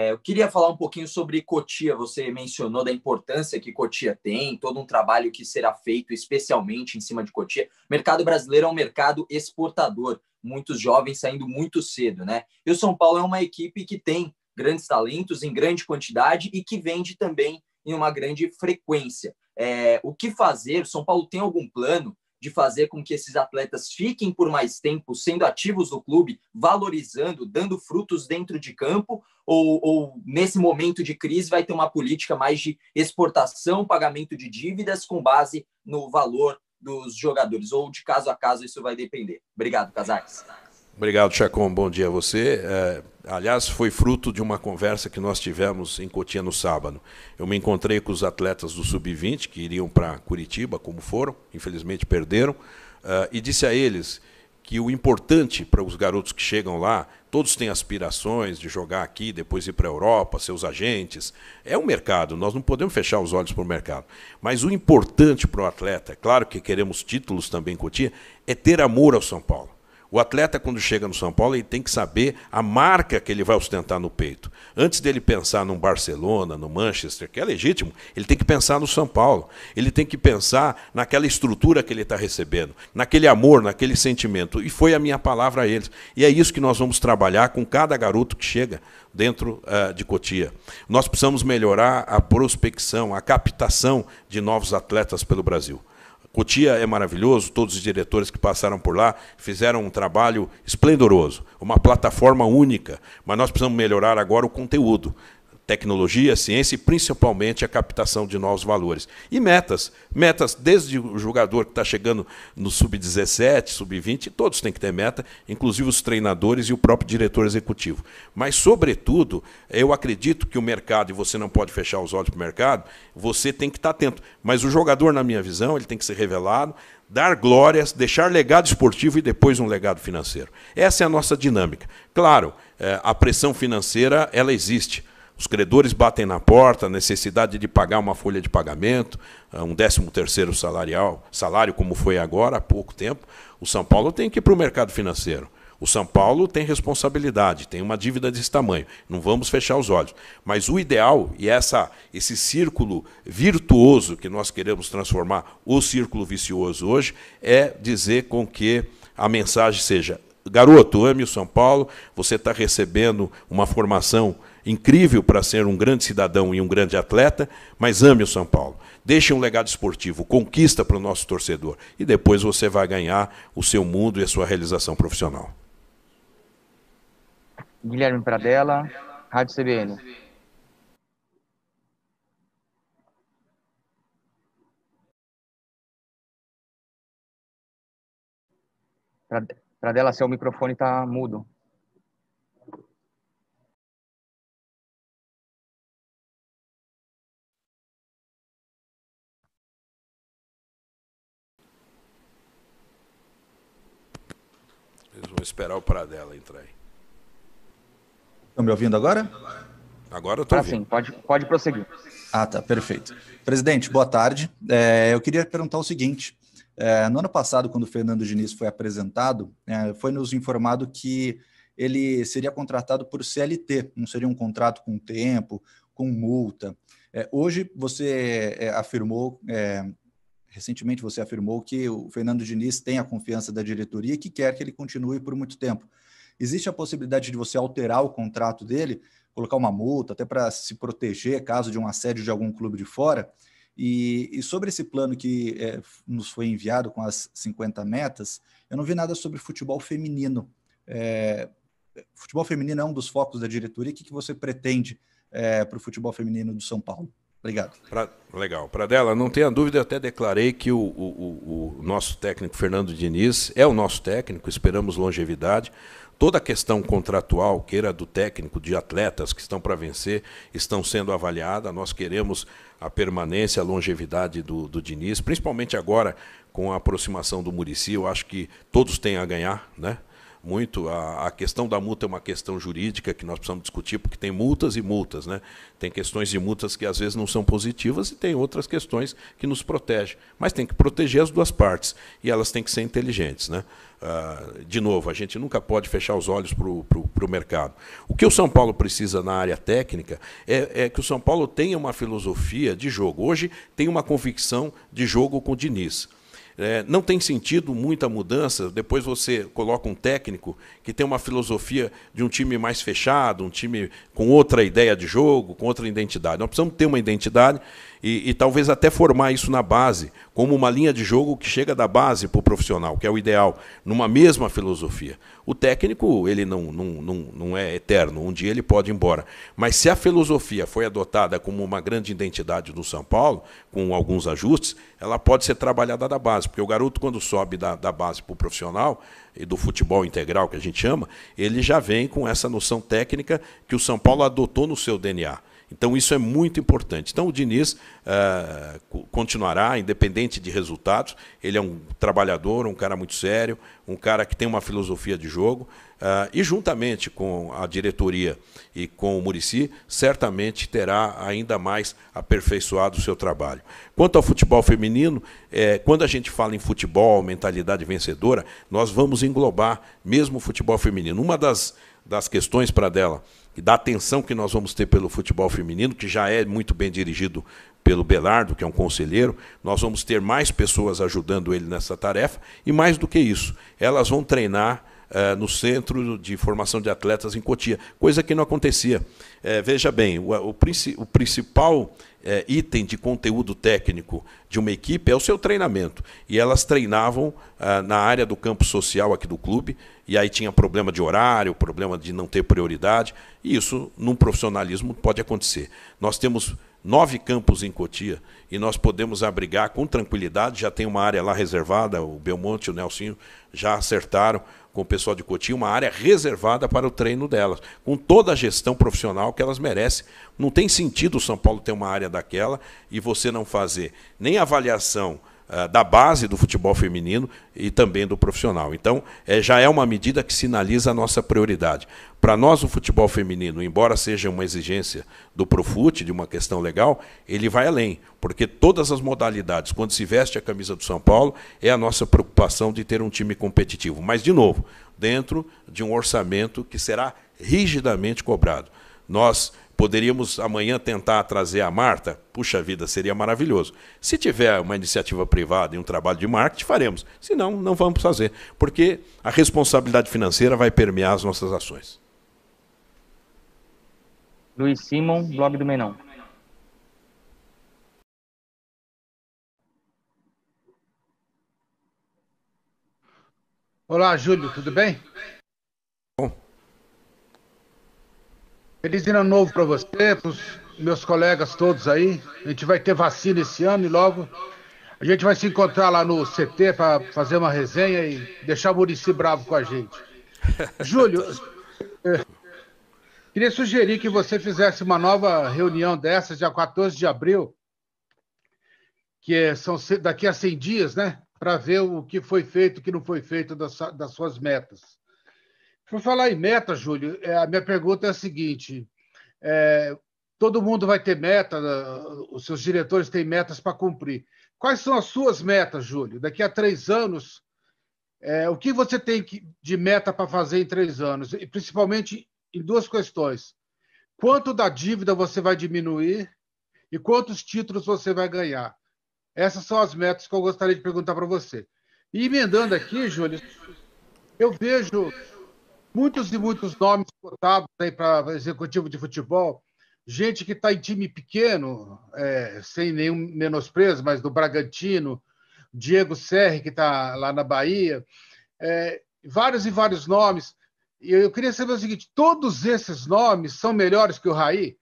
Eu queria falar um pouquinho sobre Cotia. Você mencionou da importância que Cotia tem, todo um trabalho que será feito especialmente em cima de Cotia. O mercado brasileiro é um mercado exportador, muitos jovens saindo muito cedo, né? E o São Paulo é uma equipe que tem grandes talentos em grande quantidade e que vende também em uma grande frequência. O que fazer? O São Paulo tem algum plano de fazer com que esses atletas fiquem por mais tempo sendo ativos no clube, valorizando, dando frutos dentro de campo, ou nesse momento de crise vai ter uma política mais de exportação, pagamento de dívidas com base no valor dos jogadores, ou de caso a caso isso vai depender? Obrigado, Casares. Obrigado, Chacon. Bom dia a você. Aliás, foi fruto de uma conversa que nós tivemos em Cotia no sábado. Eu me encontrei com os atletas do Sub-20, que iriam para Curitiba, como foram, infelizmente perderam, e disse a eles que o importante para os garotos que chegam lá, todos têm aspirações de jogar aqui, depois ir para a Europa, seus agentes. É um mercado, nós não podemos fechar os olhos para o mercado. Mas o importante para o atleta, é claro que queremos títulos também em Cotia, é ter amor ao São Paulo. O atleta, quando chega no São Paulo, ele tem que saber a marca que ele vai ostentar no peito. Antes dele pensar no Barcelona, no Manchester, que é legítimo, ele tem que pensar no São Paulo. Ele tem que pensar naquela estrutura que ele está recebendo, naquele amor, naquele sentimento. E foi a minha palavra a eles. E é isso que nós vamos trabalhar com cada garoto que chega dentro de Cotia. Nós precisamos melhorar a prospecção, a captação de novos atletas pelo Brasil. Cotia é maravilhoso, todos os diretores que passaram por lá fizeram um trabalho esplendoroso, uma plataforma única, mas nós precisamos melhorar agora o conteúdo, tecnologia, ciência e principalmente a captação de novos valores. E metas desde o jogador que está chegando no Sub-17, Sub-20, todos têm que ter meta, inclusive os treinadores e o próprio diretor executivo. Mas, sobretudo, eu acredito que o mercado, e você não pode fechar os olhos para o mercado, você tem que estar atento. Mas o jogador, na minha visão, ele tem que ser revelado, dar glórias, deixar legado esportivo e depois um legado financeiro. Essa é a nossa dinâmica. Claro, a pressão financeira, ela existe. Os credores batem na porta, a necessidade de pagar uma folha de pagamento, um 13º salário como foi agora, há pouco tempo. O São Paulo tem que ir para o mercado financeiro. O São Paulo tem responsabilidade, tem uma dívida desse tamanho. Não vamos fechar os olhos. Mas o ideal, e esse círculo virtuoso que nós queremos transformar, o círculo vicioso hoje, é dizer com que a mensagem seja: garoto, ame o São Paulo, você está recebendo uma formação incrível para ser um grande cidadão e um grande atleta, mas ame o São Paulo. Deixe um legado esportivo, conquista para o nosso torcedor. E depois você vai ganhar o seu mundo e a sua realização profissional. Guilherme Pradella, Rádio CBN. Pradella, seu microfone está mudo. Eles vão esperar o Pradella entrar aí. Estão me ouvindo agora? Agora eu estou ouvindo. Sim, pode prosseguir. Ah, tá, perfeito. Presidente, boa tarde. Eu queria perguntar o seguinte. No ano passado, quando o Fernando Diniz foi apresentado, foi nos informado que ele seria contratado por CLT, não seria um contrato com tempo, com multa. Hoje você afirmou, recentemente você afirmou que o Fernando Diniz tem a confiança da diretoria e que quer que ele continue por muito tempo. Existe a possibilidade de você alterar o contrato dele, colocar uma multa, até para se proteger caso de um assédio de algum clube de fora? E sobre esse plano que nos foi enviado com as 50 metas, eu não vi nada sobre futebol feminino. Futebol feminino é um dos focos da diretoria. O que você pretende para o futebol feminino do São Paulo? Obrigado. Legal. Pradella, não tenha dúvida, eu até declarei que o nosso técnico Fernando Diniz é o nosso técnico, esperamos longevidade. Toda a questão contratual, queira do técnico, de atletas que estão para vencer, estão sendo avaliada. Nós queremos a permanência, a longevidade do Diniz, principalmente agora com a aproximação do Muricy. Eu acho que todos têm a ganhar, né? Muito. A questão da multa é uma questão jurídica que nós precisamos discutir, porque tem multas e multas, né? Tem questões de multas que às vezes não são positivas e tem outras questões que nos protegem. Mas tem que proteger as duas partes e elas têm que ser inteligentes, né? De novo, a gente nunca pode fechar os olhos para o mercado. O que o São Paulo precisa na área técnica é que o São Paulo tenha uma filosofia de jogo. Hoje tem uma convicção de jogo com o Diniz. Não tem sentido muita mudança, depois você coloca um técnico que tem uma filosofia de um time mais fechado, um time com outra ideia de jogo, com outra identidade. Nós precisamos ter uma identidade e talvez até formar isso na base, como uma linha de jogo que chega da base para o profissional, que é o ideal, numa mesma filosofia. O técnico ele não é eterno, um dia ele pode ir embora. Mas se a filosofia foi adotada como uma grande identidade do São Paulo, com alguns ajustes, ela pode ser trabalhada da base, porque o garoto, quando sobe da base para o profissional, e do futebol integral, que a gente chama, ele já vem com essa noção técnica que o São Paulo adotou no seu DNA. Então, isso é muito importante. Então, o Diniz continuará, independente de resultados. Ele é um trabalhador, um cara muito sério, um cara que tem uma filosofia de jogo. E, juntamente com a diretoria e com o Muricy, certamente terá ainda mais aperfeiçoado o seu trabalho. Quanto ao futebol feminino, quando a gente fala em futebol, mentalidade vencedora, nós vamos englobar mesmo o futebol feminino. Uma das questões para dela, da atenção que nós vamos ter pelo futebol feminino, que já é muito bem dirigido pelo Belardo, que é um conselheiro, nós vamos ter mais pessoas ajudando ele nessa tarefa, e mais do que isso, elas vão treinar no Centro de Formação de Atletas em Cotia, coisa que não acontecia. Veja bem, o principal item de conteúdo técnico de uma equipe é o seu treinamento. E elas treinavam na área do campo social aqui do clube, e aí tinha problema de horário, problema de não ter prioridade, e isso, num profissionalismo, pode acontecer. Nós temos 9 campos em Cotia, e nós podemos abrigar com tranquilidade, já tem uma área lá reservada, o Belmonte e o Nelsinho já acertaram com o pessoal de Cotia, uma área reservada para o treino delas, com toda a gestão profissional que elas merecem. Não tem sentido o São Paulo ter uma área daquela e você não fazer nem avaliação da base do futebol feminino e também do profissional. Então, já é uma medida que sinaliza a nossa prioridade. Para nós, o futebol feminino, embora seja uma exigência do Profut, de uma questão legal, ele vai além, porque todas as modalidades, quando se veste a camisa do São Paulo, é a nossa preocupação de ter um time competitivo. Mas, de novo, dentro de um orçamento que será rigidamente cobrado. Nós poderíamos amanhã tentar trazer a Marta, puxa vida, seria maravilhoso. Se tiver uma iniciativa privada e um trabalho de marketing, faremos. Se não, não vamos fazer, porque a responsabilidade financeira vai permear as nossas ações. Luiz Simon, blog do Menão. Olá, Júlio, tudo bem? Bom. Feliz ano novo para você, para os meus colegas todos aí. A gente vai ter vacina esse ano e logo a gente vai se encontrar lá no CT para fazer uma resenha e deixar o Muricy bravo com a gente. Júlio, queria sugerir que você fizesse uma nova reunião dessas, dia 14 de abril, que são daqui a 100 dias, né? Para ver o que foi feito, o que não foi feito das suas metas. Por falar em meta, Júlio, a minha pergunta é a seguinte: todo mundo vai ter meta, os seus diretores têm metas para cumprir. Quais são as suas metas, Júlio? Daqui a 3 anos, o que você tem de meta para fazer em 3 anos? E principalmente em 2 questões. Quanto da dívida você vai diminuir e quantos títulos você vai ganhar? Essas são as metas que eu gostaria de perguntar para você. E emendando aqui, Júlio, eu vejo muitos e muitos nomes cotados aí para executivo de futebol, gente que está em time pequeno, sem nenhum menosprezo, mas do Bragantino, Diego Serri, que está lá na Bahia, vários e vários nomes. E eu queria saber o seguinte: todos esses nomes são melhores que o Raí?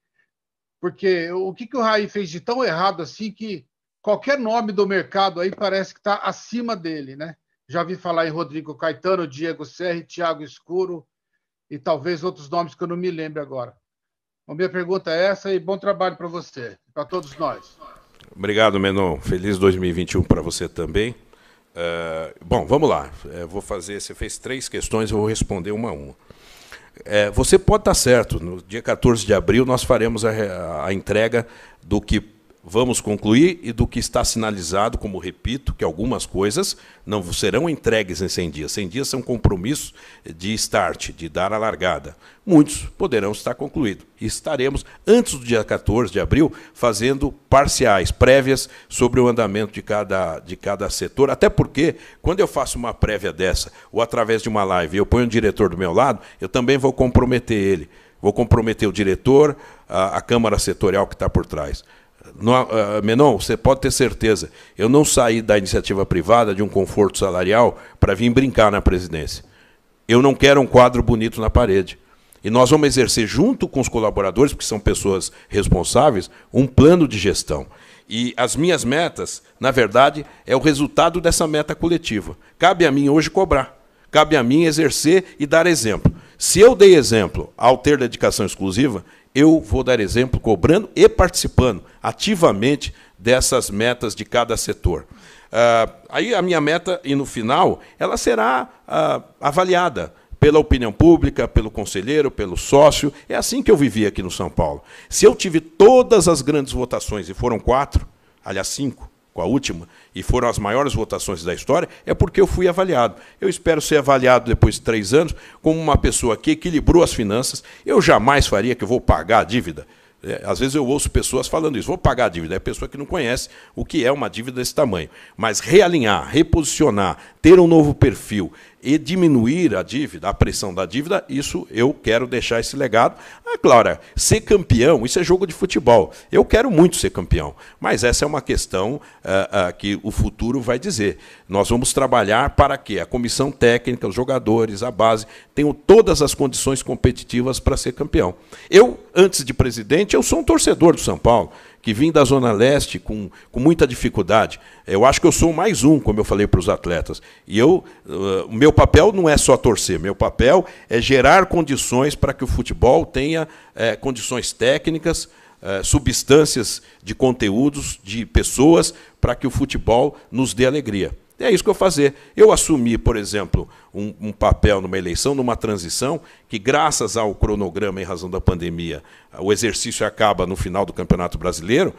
Porque o que o Raí fez de tão errado assim que qualquer nome do mercado aí parece que está acima dele, né? Já vi falar em Rodrigo Caetano, Diego Serri, Thiago Escuro e talvez outros nomes que eu não me lembro agora. A minha pergunta é essa e bom trabalho para você, para todos nós. Obrigado, Menon. Feliz 2021 para você também. Bom, vamos lá. Vou fazer. Você fez 3 questões, eu vou responder uma a uma. Você pode estar certo. No dia 14 de abril, nós faremos a entrega do que vamos concluir e do que está sinalizado, como repito, que algumas coisas não serão entregues em 100 dias. 100 dias são compromissos de start, de dar a largada. Muitos poderão estar concluídos. E estaremos, antes do dia 14 de abril, fazendo parciais, prévias, sobre o andamento de cada setor. Até porque, quando eu faço uma prévia dessa, ou através de uma live, eu ponho um diretor do meu lado, eu também vou comprometer ele. Vou comprometer o diretor, a Câmara Setorial que está por trás. Menon, você pode ter certeza, eu não saí da iniciativa privada, de um conforto salarial, para vir brincar na presidência. Eu não quero um quadro bonito na parede. E nós vamos exercer, junto com os colaboradores, porque são pessoas responsáveis, um plano de gestão. E as minhas metas, na verdade, é o resultado dessa meta coletiva. Cabe a mim hoje cobrar. Cabe a mim exercer e dar exemplo. Se eu dei exemplo ao ter dedicação exclusiva, eu vou dar exemplo cobrando e participando ativamente dessas metas de cada setor. Aí a minha meta, e no final, ela será avaliada pela opinião pública, pelo conselheiro, pelo sócio. É assim que eu vivi aqui no São Paulo. Se eu tive todas as grandes votações, e foram 4, aliás 5, com a última, e foram as maiores votações da história, é porque eu fui avaliado. Eu espero ser avaliado depois de 3 anos como uma pessoa que equilibrou as finanças. Eu jamais faria que eu vou pagar a dívida. Às vezes eu ouço pessoas falando isso, vou pagar a dívida. É pessoa que não conhece o que é uma dívida desse tamanho. Mas realinhar, reposicionar, ter um novo perfil e diminuir a dívida, a pressão da dívida, isso eu quero deixar esse legado. Claro, ser campeão, isso é jogo de futebol. Eu quero muito ser campeão, mas essa é uma questão que o futuro vai dizer. Nós vamos trabalhar para que a comissão técnica, os jogadores, a base, tenham todas as condições competitivas para ser campeão. Eu, antes de presidente, eu sou um torcedor do São Paulo, que vim da Zona Leste com muita dificuldade. Eu acho que eu sou mais um, como eu falei para os atletas. E o meu papel não é só torcer, meu papel é gerar condições para que o futebol tenha condições técnicas, substâncias de conteúdos, de pessoas, para que o futebol nos dê alegria. É isso que eu vou fazer. Eu assumi, por exemplo, um papel numa eleição, numa transição, que graças ao cronograma em razão da pandemia, o exercício acaba no final do Campeonato Brasileiro,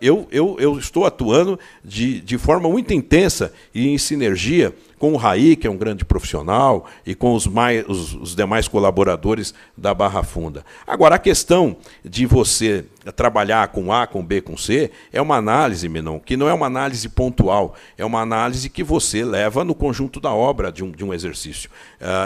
eu estou atuando de forma muito intensa e em sinergia com o Raí, que é um grande profissional, e com os demais colaboradores da Barra Funda. Agora, a questão de você trabalhar com A, com B, com C, é uma análise, Menon, que não é uma análise pontual, é uma análise que você leva no conjunto da obra de um exercício.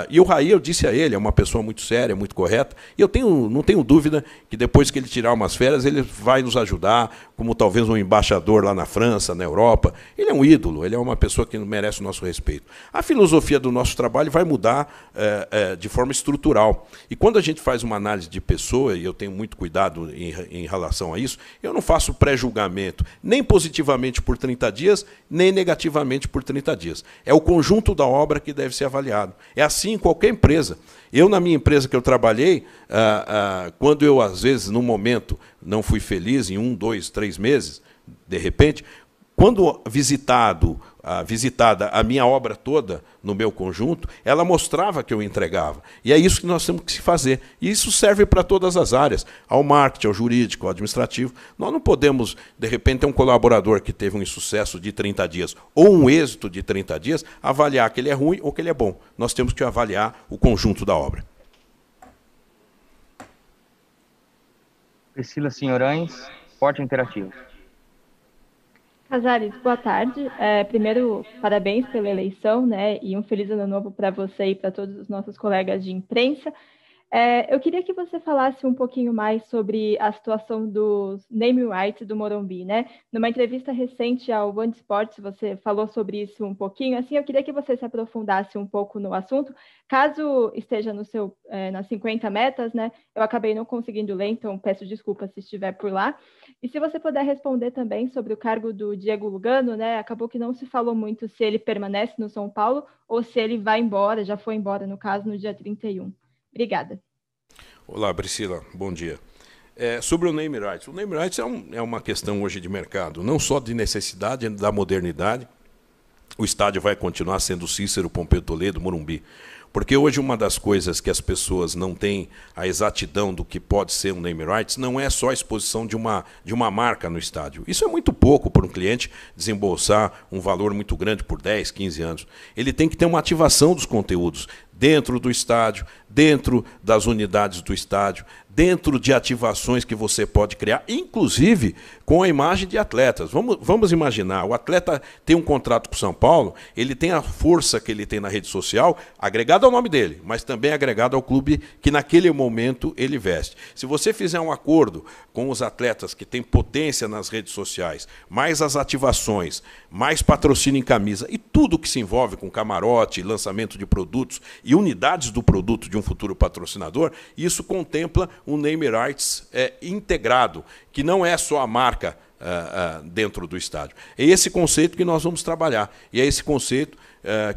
E o Raí, eu disse a ele, é uma pessoa muito séria, muito correta, e eu não tenho dúvida que depois que ele tirar umas férias, ele vai nos ajudar, como talvez um embaixador lá na França, na Europa. Ele é um ídolo, ele é uma pessoa que merece o nosso respeito. A filosofia do nosso trabalho vai mudar de forma estrutural. E quando a gente faz uma análise de pessoa, e eu tenho muito cuidado em relação a isso, eu não faço pré-julgamento, nem positivamente por 30 dias, nem negativamente por 30 dias. É o conjunto da obra que deve ser avaliado. É assim em qualquer empresa. Eu, na minha empresa que eu trabalhei, quando eu, às vezes, num momento, não fui feliz, em 1, 2, 3 meses, de repente, quando visitada a minha obra toda no meu conjunto, ela mostrava que eu entregava. E é isso que nós temos que fazer. E isso serve para todas as áreas, ao marketing, ao jurídico, ao administrativo. Nós não podemos, de repente, ter um colaborador que teve um insucesso de 30 dias ou um êxito de 30 dias, avaliar que ele é ruim ou que ele é bom. Nós temos que avaliar o conjunto da obra. Priscila Senhorães, Esporte Interativo. Casares, boa tarde. Primeiro, parabéns pela eleição, né? E um feliz ano novo para você e para todos os nossos colegas de imprensa. Eu queria que você falasse um pouquinho mais sobre a situação dos name rights do Morumbi, né? Numa entrevista recente ao Band Esportes, você falou sobre isso um pouquinho. Assim, eu queria que você se aprofundasse um pouco no assunto. Caso esteja nas 50 metas, né? Eu acabei não conseguindo ler, então peço desculpas se estiver por lá. E se você puder responder também sobre o cargo do Diego Lugano, né? Acabou que não se falou muito se ele permanece no São Paulo ou se ele vai embora, já foi embora, no caso, no dia 31. Obrigada. Olá, Priscila, bom dia. Sobre o name rights. O name rights é uma questão hoje de mercado, não só de necessidade, da modernidade. O estádio vai continuar sendo Cícero, Pompeu Toledo, Morumbi. Porque hoje uma das coisas que as pessoas não têm a exatidão do que pode ser um name rights não é só a exposição de uma marca no estádio. Isso é muito pouco para um cliente desembolsar um valor muito grande por 10, 15 anos. Ele tem que ter uma ativação dos conteúdos dentro do estádio, dentro das unidades do estádio, dentro de ativações que você pode criar, inclusive com a imagem de atletas. Vamos imaginar, o atleta tem um contrato com o São Paulo, ele tem a força que ele tem na rede social, agregado ao nome dele, mas também agregado ao clube que naquele momento ele veste. Se você fizer um acordo com os atletas que têm potência nas redes sociais, mais as ativações, mais patrocínio em camisa e tudo que se envolve com camarote, lançamento de produtos e unidades do produto de um futuro patrocinador, isso contempla um name rights integrado, que não é só a marca dentro do estádio. É esse conceito que nós vamos trabalhar. E é esse conceito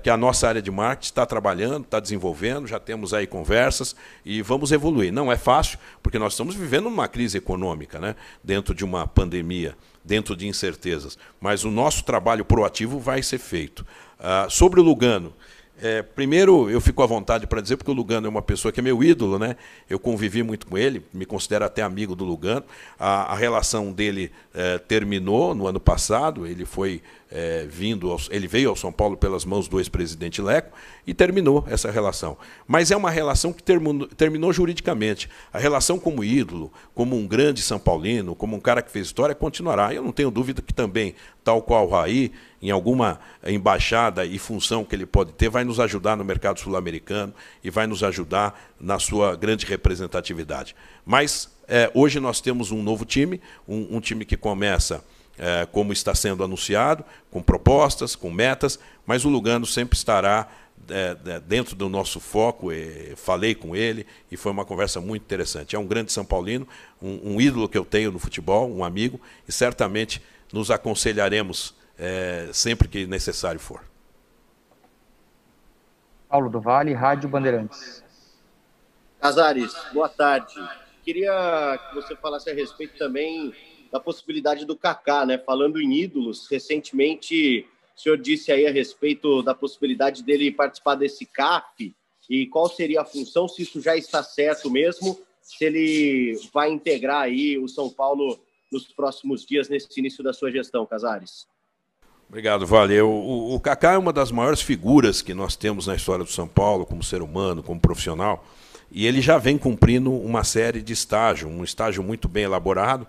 que a nossa área de marketing está trabalhando, está desenvolvendo, já temos aí conversas e vamos evoluir. Não é fácil, porque nós estamos vivendo uma crise econômica, né? Dentro de uma pandemia, dentro de incertezas. Mas o nosso trabalho proativo vai ser feito. Sobre o Lugano, primeiro, eu fico à vontade para dizer, porque o Lugano é uma pessoa que é meu ídolo, né? Eu convivi muito com ele, me considero até amigo do Lugano. A relação dele terminou no ano passado, ele foi ele veio ao São Paulo pelas mãos do ex-presidente Leco e terminou essa relação. Mas é uma relação que terminou juridicamente. A relação como ídolo, como um grande São Paulino, como um cara que fez história, continuará. Eu não tenho dúvida que também, tal qual o Raí, em alguma embaixada e função que ele pode ter, vai nos ajudar no mercado sul-americano e vai nos ajudar na sua grande representatividade. Mas hoje nós temos um novo time, um time que começa como está sendo anunciado, com propostas, com metas, mas o Lugano sempre estará dentro do nosso foco. Falei com ele e foi uma conversa muito interessante. É um grande São Paulino, um ídolo que eu tenho no futebol, um amigo, e certamente nos aconselharemos sempre que necessário for. Paulo do Vale, Rádio Bandeirantes. Casares, boa tarde. Queria que você falasse a respeito também da possibilidade do Kaká, né? Falando em ídolos, recentemente o senhor disse aí a respeito da possibilidade dele participar desse CAF e qual seria a função, se isso já está certo mesmo, se ele vai integrar aí o São Paulo nos próximos dias, nesse início da sua gestão, Casares. Obrigado, Vale. O Kaká é uma das maiores figuras que nós temos na história do São Paulo, como ser humano, como profissional, e ele já vem cumprindo uma série de estágios, um estágio muito bem elaborado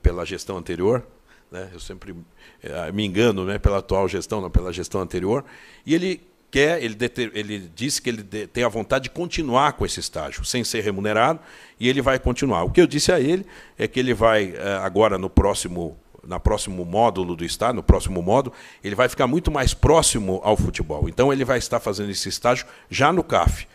pela gestão anterior, né? Eu sempre me engano, né? Pela atual gestão, não pela gestão anterior, e ele disse que ele tem a vontade de continuar com esse estágio, sem ser remunerado, e ele vai continuar. O que eu disse a ele é que ele vai, agora no próximo módulo do estádio, no próximo módulo, ele vai ficar muito mais próximo ao futebol. Então ele vai estar fazendo esse estágio já no CAF.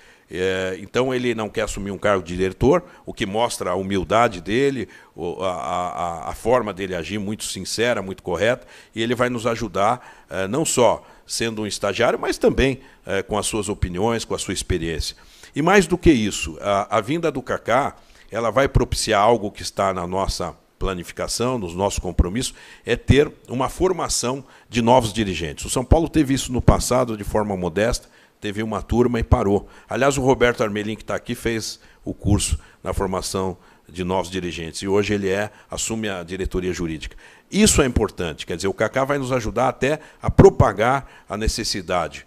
Então ele não quer assumir um cargo de diretor, o que mostra a humildade dele, a forma dele agir muito sincera, muito correta, e ele vai nos ajudar, não só sendo um estagiário, mas também com as suas opiniões, com a sua experiência. E mais do que isso, a vinda do Kaká, ela vai propiciar algo que está na nossa planificação, nos nossos compromissos, é ter uma formação de novos dirigentes. O São Paulo teve isso no passado de forma modesta, teve uma turma e parou. Aliás, o Roberto Armelin, que está aqui, fez o curso na formação de novos dirigentes, e hoje ele assume a diretoria jurídica. Isso é importante, quer dizer, o Kaká vai nos ajudar até a propagar a necessidade,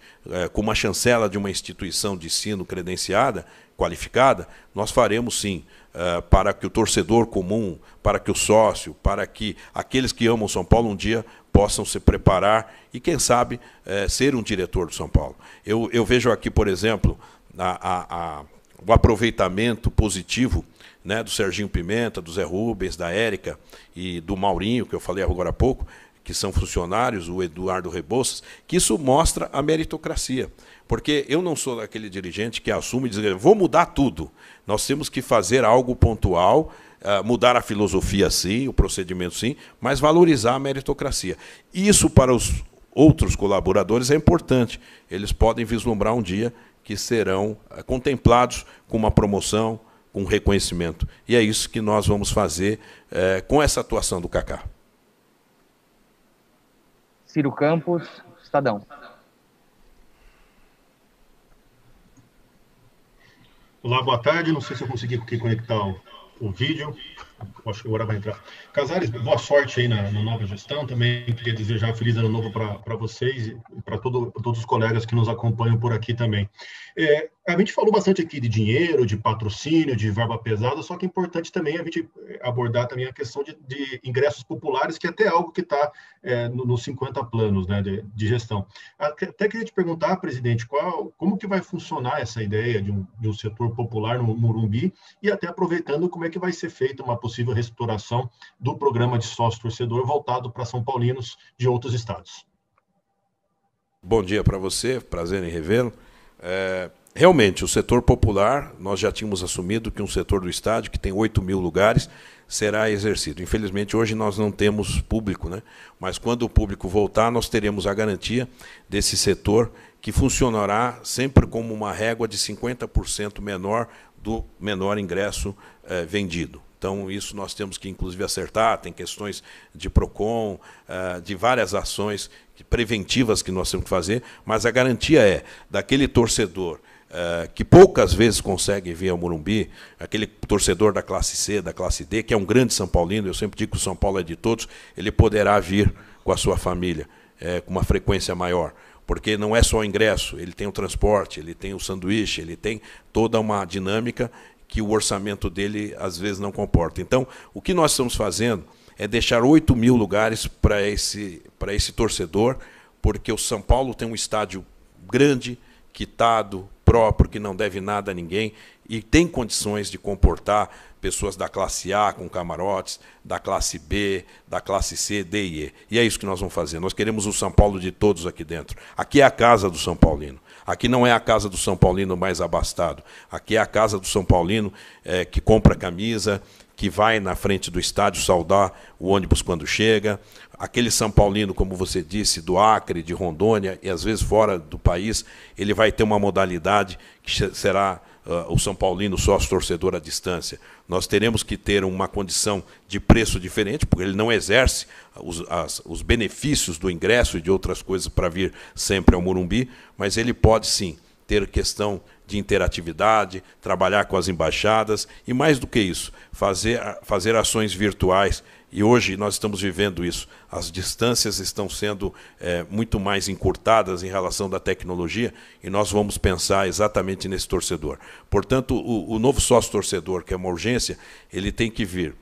como a chancela de uma instituição de ensino credenciada, qualificada, nós faremos sim, para que o torcedor comum, para que o sócio, para que aqueles que amam São Paulo um dia possam se preparar e, quem sabe, ser um diretor do São Paulo. Eu vejo aqui, por exemplo, o aproveitamento positivo, né, do Serginho Pimenta, do Zé Rubens, da Érica e do Maurinho, que eu falei agora há pouco, que são funcionários, o Eduardo Rebouças, que isso mostra a meritocracia. Porque eu não sou aquele dirigente que assume e diz, vou mudar tudo. Nós temos que fazer algo pontual, mudar a filosofia sim, o procedimento sim, mas valorizar a meritocracia. Isso para os outros colaboradores é importante. Eles podem vislumbrar um dia que serão contemplados com uma promoção, com um reconhecimento. E é isso que nós vamos fazer com essa atuação do Kaká. Ciro Campos, Estadão. Olá, boa tarde. Não sei se eu consegui conectar o vídeo. Acho que agora vai entrar. Casares, boa sorte aí na nova gestão. Também queria desejar feliz ano novo para vocês e para todos os colegas que nos acompanham por aqui também. A gente falou bastante aqui de dinheiro, de patrocínio, de verba pesada, só que é importante também a gente abordar também a questão de ingressos populares, que é até algo que está nos 50 planos, né, de gestão. Até queria te perguntar, presidente, como que vai funcionar essa ideia de um setor popular no Morumbi e até aproveitando como é que vai ser feita uma possível reestruturação do programa de sócio-torcedor voltado para São Paulinos de outros estados. Bom dia para você, prazer em revê-lo. Realmente, o setor popular, nós já tínhamos assumido que um setor do estádio, que tem 8.000 lugares, será exercido. Infelizmente, hoje nós não temos público, né? Mas quando o público voltar, nós teremos a garantia desse setor que funcionará sempre como uma régua de 50% menor do menor ingresso vendido. Então, isso nós temos que, inclusive, acertar. Tem questões de PROCON, de várias ações preventivas que nós temos que fazer, mas a garantia é daquele torcedor que poucas vezes consegue vir ao Morumbi, aquele torcedor da classe C, da classe D, que é um grande São Paulino, eu sempre digo que o São Paulo é de todos, ele poderá vir com a sua família, com uma frequência maior. Porque não é só o ingresso, ele tem o transporte, ele tem o sanduíche, ele tem toda uma dinâmica que o orçamento dele, às vezes, não comporta. Então, o que nós estamos fazendo é deixar 8.000 lugares para esse torcedor, porque o São Paulo tem um estádio grande, quitado, próprio, que não deve nada a ninguém, e tem condições de comportar pessoas da classe A com camarotes, da classe B, da classe C, D e E. E é isso que nós vamos fazer. Nós queremos o São Paulo de todos aqui dentro. Aqui é a casa do São Paulino. Aqui não é a casa do São Paulino mais abastado. Aqui é a casa do São Paulino que compra camisa, que vai na frente do estádio saudar o ônibus quando chega. Aquele São Paulino, como você disse, do Acre, de Rondônia, e às vezes fora do país, ele vai ter uma modalidade que será o São Paulino sócio-torcedor à distância. Nós teremos que ter uma condição de preço diferente, porque ele não exerce os benefícios do ingresso e de outras coisas para vir sempre ao Morumbi, mas ele pode sim ter questão de interatividade, trabalhar com as embaixadas e, mais do que isso, fazer ações virtuais. E hoje nós estamos vivendo isso. As distâncias estão sendo muito mais encurtadas em relação da tecnologia e nós vamos pensar exatamente nesse torcedor. Portanto, o novo sócio-torcedor, que é uma urgência, ele tem que vir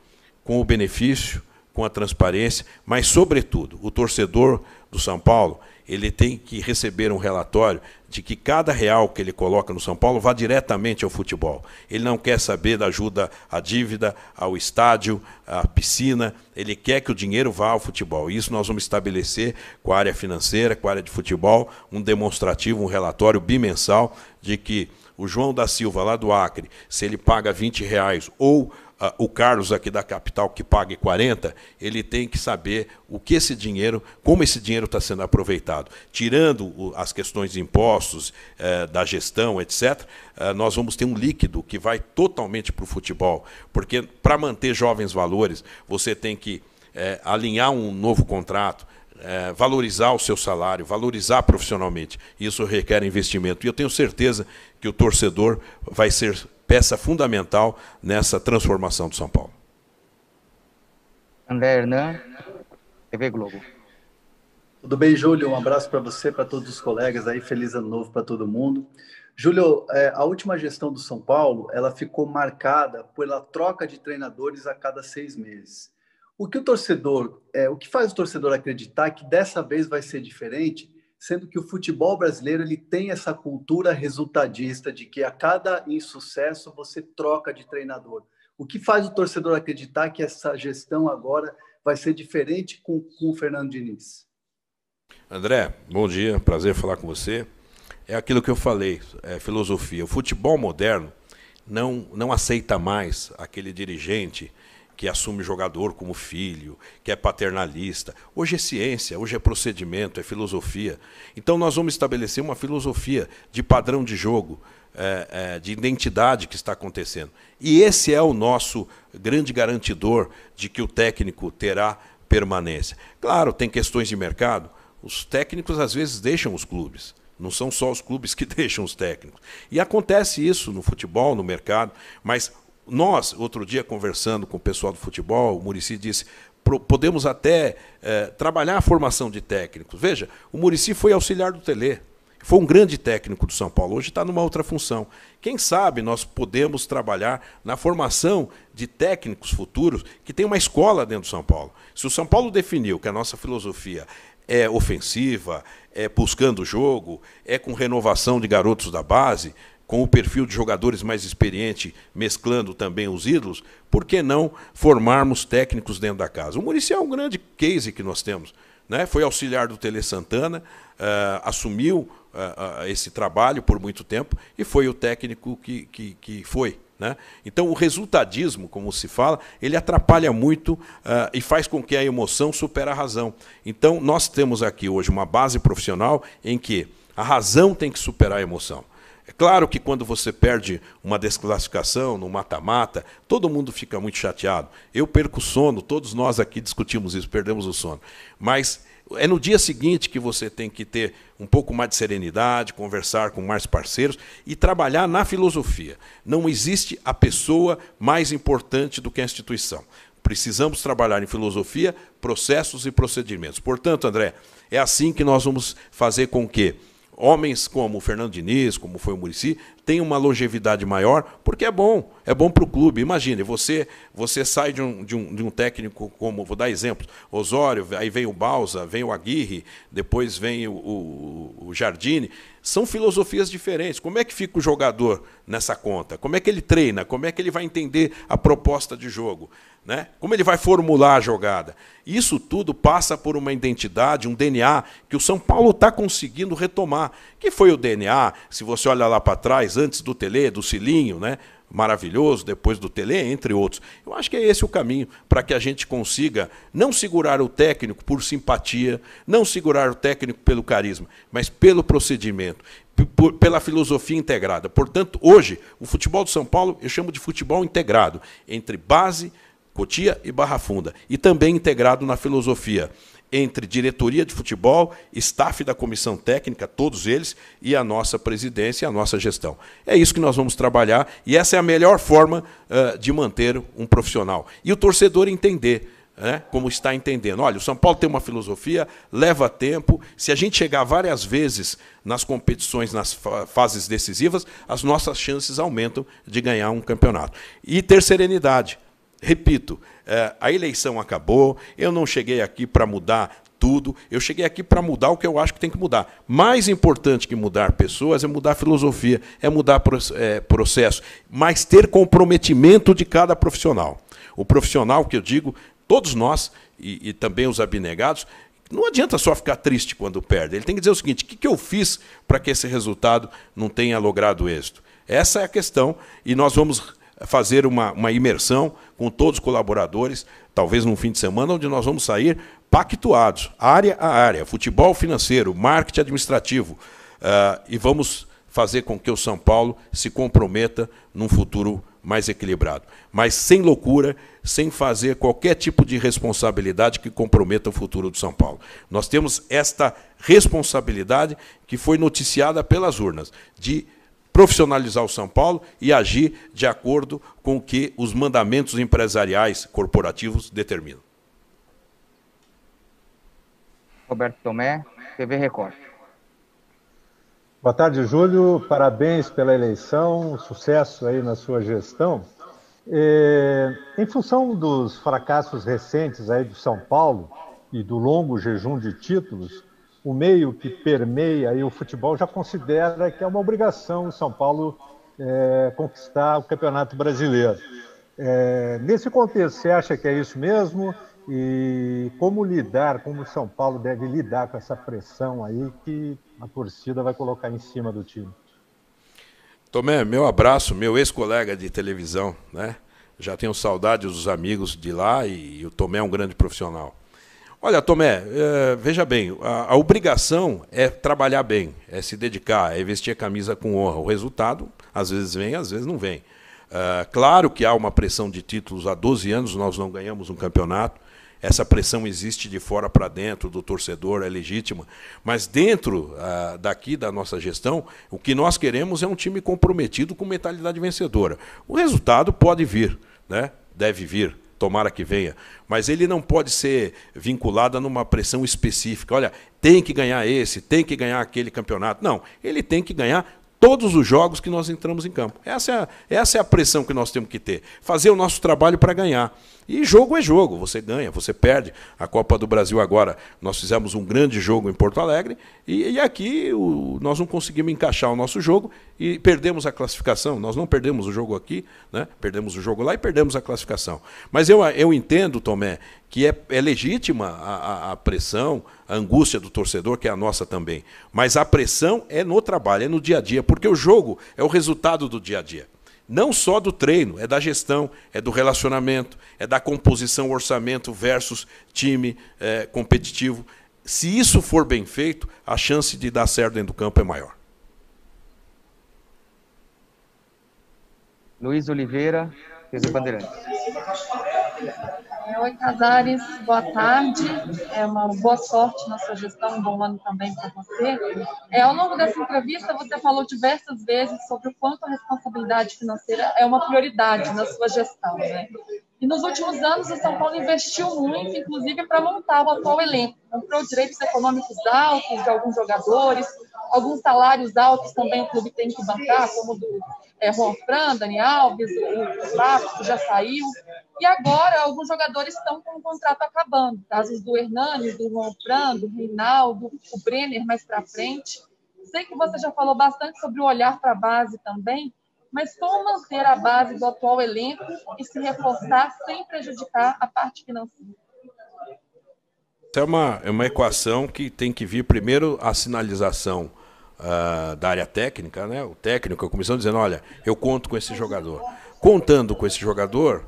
com o benefício, com a transparência, mas, sobretudo, o torcedor do São Paulo, ele tem que receber um relatório de que cada real que ele coloca no São Paulo vá diretamente ao futebol. Ele não quer saber da ajuda à dívida, ao estádio, à piscina, ele quer que o dinheiro vá ao futebol. E isso nós vamos estabelecer com a área financeira, com a área de futebol, um demonstrativo, um relatório bimensal de que o João da Silva, lá do Acre, se ele paga R$20 ou o Carlos aqui da capital que pague 40, ele tem que saber o que esse dinheiro, como esse dinheiro está sendo aproveitado. Tirando as questões de impostos, da gestão, etc., nós vamos ter um líquido que vai totalmente para o futebol. Porque para manter jovens valores, você tem que alinhar um novo contrato, valorizar o seu salário, valorizar profissionalmente. Isso requer investimento. E eu tenho certeza que o torcedor vai ser peça fundamental nessa transformação do São Paulo. André Hernan, TV Globo. Tudo bem, Júlio? Um abraço para você, para todos os colegas aí. Feliz ano novo para todo mundo. Júlio, a última gestão do São Paulo, ela ficou marcada pela troca de treinadores a cada 6 meses. O que faz o torcedor acreditar que dessa vez vai ser diferente, sendo que o futebol brasileiro ele tem essa cultura resultadista de que a cada insucesso você troca de treinador. O que faz o torcedor acreditar que essa gestão agora vai ser diferente com o Fernando Diniz? André, bom dia, prazer falar com você. É aquilo que eu falei, é filosofia. O futebol moderno não aceita mais aquele dirigente que assume o jogador como filho, que é paternalista. Hoje é ciência, hoje é procedimento, é filosofia. Então nós vamos estabelecer uma filosofia de padrão de jogo, de identidade que está acontecendo. E esse é o nosso grande garantidor de que o técnico terá permanência. Claro, tem questões de mercado. Os técnicos às vezes deixam os clubes. Não são só os clubes que deixam os técnicos. E acontece isso no futebol, no mercado, mas nós, outro dia, conversando com o pessoal do futebol, o Muricy disse, podemos até trabalhar a formação de técnicos. Veja, o Muricy foi auxiliar do Tele, foi um grande técnico do São Paulo, hoje está numa outra função. Quem sabe nós podemos trabalhar na formação de técnicos futuros que tem uma escola dentro do São Paulo. Se o São Paulo definiu que a nossa filosofia é ofensiva, é buscando o jogo, é com renovação de garotos da base, com o perfil de jogadores mais experientes, mesclando também os ídolos, por que não formarmos técnicos dentro da casa? O Muricy é um grande case que nós temos, né? Foi auxiliar do Tele Santana, assumiu esse trabalho por muito tempo e foi o técnico que foi. Né? Então o resultadismo, como se fala, ele atrapalha muito e faz com que a emoção supere a razão. Então nós temos aqui hoje uma base profissional em que a razão tem que superar a emoção. É claro que quando você perde uma desclassificação no mata-mata, todo mundo fica muito chateado. Eu perco o sono, todos nós aqui discutimos isso, perdemos o sono. Mas é no dia seguinte que você tem que ter um pouco mais de serenidade, conversar com mais parceiros e trabalhar na filosofia. Não existe a pessoa mais importante do que a instituição. Precisamos trabalhar em filosofia, processos e procedimentos. Portanto, André, é assim que nós vamos fazer com que homens como o Fernando Diniz, como foi o Muricy, tenham uma longevidade maior, porque é bom para o clube. Imagine, você sai de um técnico como, vou dar exemplos, Osório, aí vem o Bausa, vem o Aguirre, depois vem o Jardine. São filosofias diferentes. Como é que fica o jogador nessa conta? Como é que ele treina? Como é que ele vai entender a proposta de jogo? Né? Como ele vai formular a jogada? Isso tudo passa por uma identidade, um DNA, que o São Paulo está conseguindo retomar. Que foi o DNA, se você olha lá para trás, antes do Tele, do Cilinho, né? Maravilhoso, depois do Tele, entre outros. Eu acho que é esse o caminho para que a gente consiga não segurar o técnico por simpatia, não segurar o técnico pelo carisma, mas pelo procedimento, pela filosofia integrada. Portanto, hoje, o futebol do São Paulo eu chamo de futebol integrado, entre base, Cotia e Barra Funda, e também integrado na filosofia entre diretoria de futebol, staff da comissão técnica, todos eles, e a nossa presidência e a nossa gestão. É isso que nós vamos trabalhar e essa é a melhor forma de manter um profissional. E o torcedor entender, né, como está entendendo. Olha, o São Paulo tem uma filosofia, leva tempo. Se a gente chegar várias vezes nas competições, nas fases decisivas, as nossas chances aumentam de ganhar um campeonato. E ter serenidade. Repito, a eleição acabou, eu não cheguei aqui para mudar tudo, eu cheguei aqui para mudar o que eu acho que tem que mudar. Mais importante que mudar pessoas é mudar a filosofia, é mudar processo, mas ter comprometimento de cada profissional. O profissional, que eu digo, todos nós, e também os abnegados, não adianta só ficar triste quando perde. Ele tem que dizer o seguinte, o que eu fiz para que esse resultado não tenha logrado êxito? Essa é a questão, e nós vamos fazer uma imersão com todos os colaboradores, talvez num fim de semana, onde nós vamos sair pactuados, área a área, futebol financeiro, marketing administrativo, e vamos fazer com que o São Paulo se comprometa num futuro mais equilibrado. Mas sem loucura, sem fazer qualquer tipo de responsabilidade que comprometa o futuro do São Paulo. Nós temos esta responsabilidade que foi noticiada pelas urnas, de profissionalizar o São Paulo e agir de acordo com o que os mandamentos empresariais corporativos determinam. Roberto Tomé, TV Record. Boa tarde, Júlio. Parabéns pela eleição, sucesso aí na sua gestão. Em função dos fracassos recentes aí do São Paulo e do longo jejum de títulos, o meio que permeia aí o futebol já considera que é uma obrigação o São Paulo conquistar o Campeonato Brasileiro. Nesse contexto, você acha que é isso mesmo? E como o São Paulo deve lidar com essa pressão aí que a torcida vai colocar em cima do time? Tomé, meu abraço, meu ex-colega de televisão, né? Já tenho saudade dos amigos de lá e o Tomé é um grande profissional. Olha, Tomé, veja bem, a obrigação é trabalhar bem, é se dedicar, é vestir a camisa com honra. O resultado, às vezes vem, às vezes não vem. Claro que há uma pressão de títulos. Há 12 anos nós não ganhamos um campeonato. Essa pressão existe de fora para dentro, do torcedor, é legítima. Mas dentro daqui da nossa gestão, o que nós queremos é um time comprometido com mentalidade vencedora. O resultado pode vir, né? Deve vir, tomara que venha. Mas ele não pode ser vinculado a uma pressão específica. Olha, tem que ganhar esse, tem que ganhar aquele campeonato. Não, ele tem que ganhar todos os jogos que nós entramos em campo. Essa é a pressão que nós temos que ter. Fazer o nosso trabalho para ganhar. E jogo é jogo, você ganha, você perde. A Copa do Brasil agora, nós fizemos um grande jogo em Porto Alegre e aqui nós não conseguimos encaixar o nosso jogo e perdemos a classificação. Nós não perdemos o jogo aqui, né? Perdemos o jogo lá e perdemos a classificação. Mas eu entendo, Tomé, que é legítima a pressão, a angústia do torcedor, que é a nossa também. Mas a pressão é no trabalho, é no dia a dia, porque o jogo é o resultado do dia a dia. Não só do treino, é da gestão, é do relacionamento, é da composição, orçamento versus time competitivo. Se isso for bem feito, a chance de dar certo dentro do campo é maior. Luiz Oliveira, TV Bandeirantes. Oi, Casares, boa tarde. Uma boa sorte na sua gestão, um bom ano também para você. Ao longo dessa entrevista, você falou diversas vezes sobre o quanto a responsabilidade financeira é uma prioridade na sua gestão, né? E nos últimos anos, o São Paulo investiu muito, inclusive para montar o atual elenco. Comprou direitos econômicos altos de alguns jogadores, alguns salários altos também o clube tem que bancar, como do Juan Fran, Dani Alves, o Papo, que já saiu. E agora, alguns jogadores estão com o contrato acabando. Casos do Hernani, do Juan Fran, do Reinaldo, o Brenner mais para frente. Sei que você já falou bastante sobre o olhar para a base também, mas como manter a base do atual elenco e se reforçar sem prejudicar a parte financeira? É uma equação que tem que vir primeiro a sinalização da área técnica, né? O técnico, a comissão dizendo, olha, eu conto com esse jogador. Contando com esse jogador,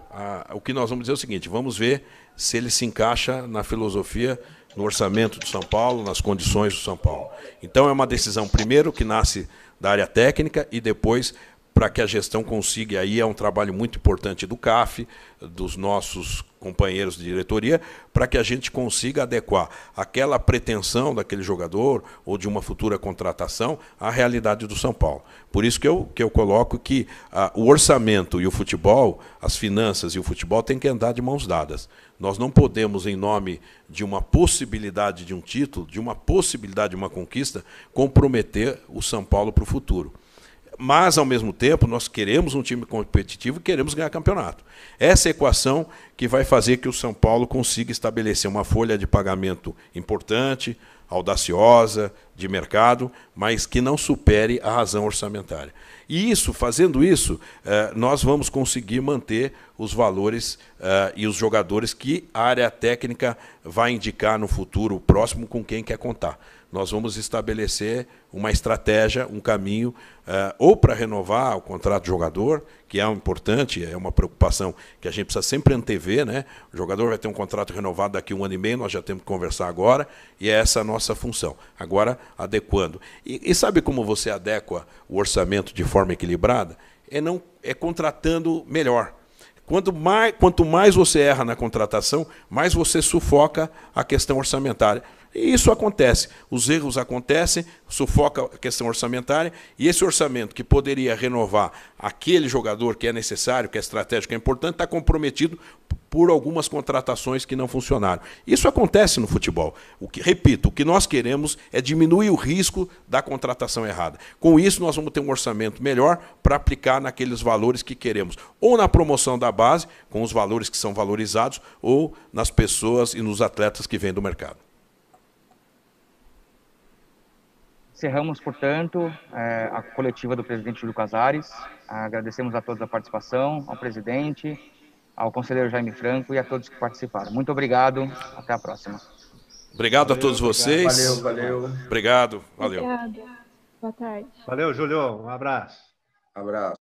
o que nós vamos dizer é o seguinte, vamos ver se ele se encaixa na filosofia, no orçamento do São Paulo, nas condições do São Paulo. Então é uma decisão primeiro que nasce da área técnica e depois para que a gestão consiga, aí é um trabalho muito importante do CAF, dos nossos companheiros de diretoria, para que a gente consiga adequar aquela pretensão daquele jogador ou de uma futura contratação à realidade do São Paulo. Por isso que eu coloco que o orçamento e o futebol, as finanças e o futebol têm que andar de mãos dadas. Nós não podemos, em nome de uma possibilidade de um título, de uma possibilidade de uma conquista, comprometer o São Paulo para o futuro. Mas, ao mesmo tempo, nós queremos um time competitivo e queremos ganhar campeonato. Essa é a equação que vai fazer que o São Paulo consiga estabelecer uma folha de pagamento importante, audaciosa, de mercado, mas que não supere a razão orçamentária. E isso, fazendo isso, nós vamos conseguir manter os valores e os jogadores que a área técnica vai indicar no futuro próximo com quem quer contar. Nós vamos estabelecer uma estratégia, um caminho, ou para renovar o contrato do jogador, que é importante, é uma preocupação que a gente precisa sempre antever, né? O jogador vai ter um contrato renovado daqui a 1 ano e meio, nós já temos que conversar agora, e é essa a nossa função. Agora, adequando. E sabe como você adequa o orçamento de forma equilibrada? É contratando melhor. Quanto mais você erra na contratação, mais você sufoca a questão orçamentária. E isso acontece. Os erros acontecem, sufoca a questão orçamentária, e esse orçamento que poderia renovar aquele jogador que é necessário, que é estratégico, que é importante, está comprometido por algumas contratações que não funcionaram. Isso acontece no futebol. Repito, o que nós queremos é diminuir o risco da contratação errada. Com isso, nós vamos ter um orçamento melhor para aplicar naqueles valores que queremos, ou na promoção da base, com os valores que são valorizados, ou nas pessoas e nos atletas que vêm do mercado. Encerramos, portanto, a coletiva do presidente Júlio Casares. Agradecemos a todos a participação, ao presidente, ao conselheiro Jaime Franco e a todos que participaram. Muito obrigado, até a próxima. Obrigado a todos vocês. Valeu. Obrigado, valeu. Obrigada. Boa tarde. Valeu, Júlio. Um abraço. Abraço.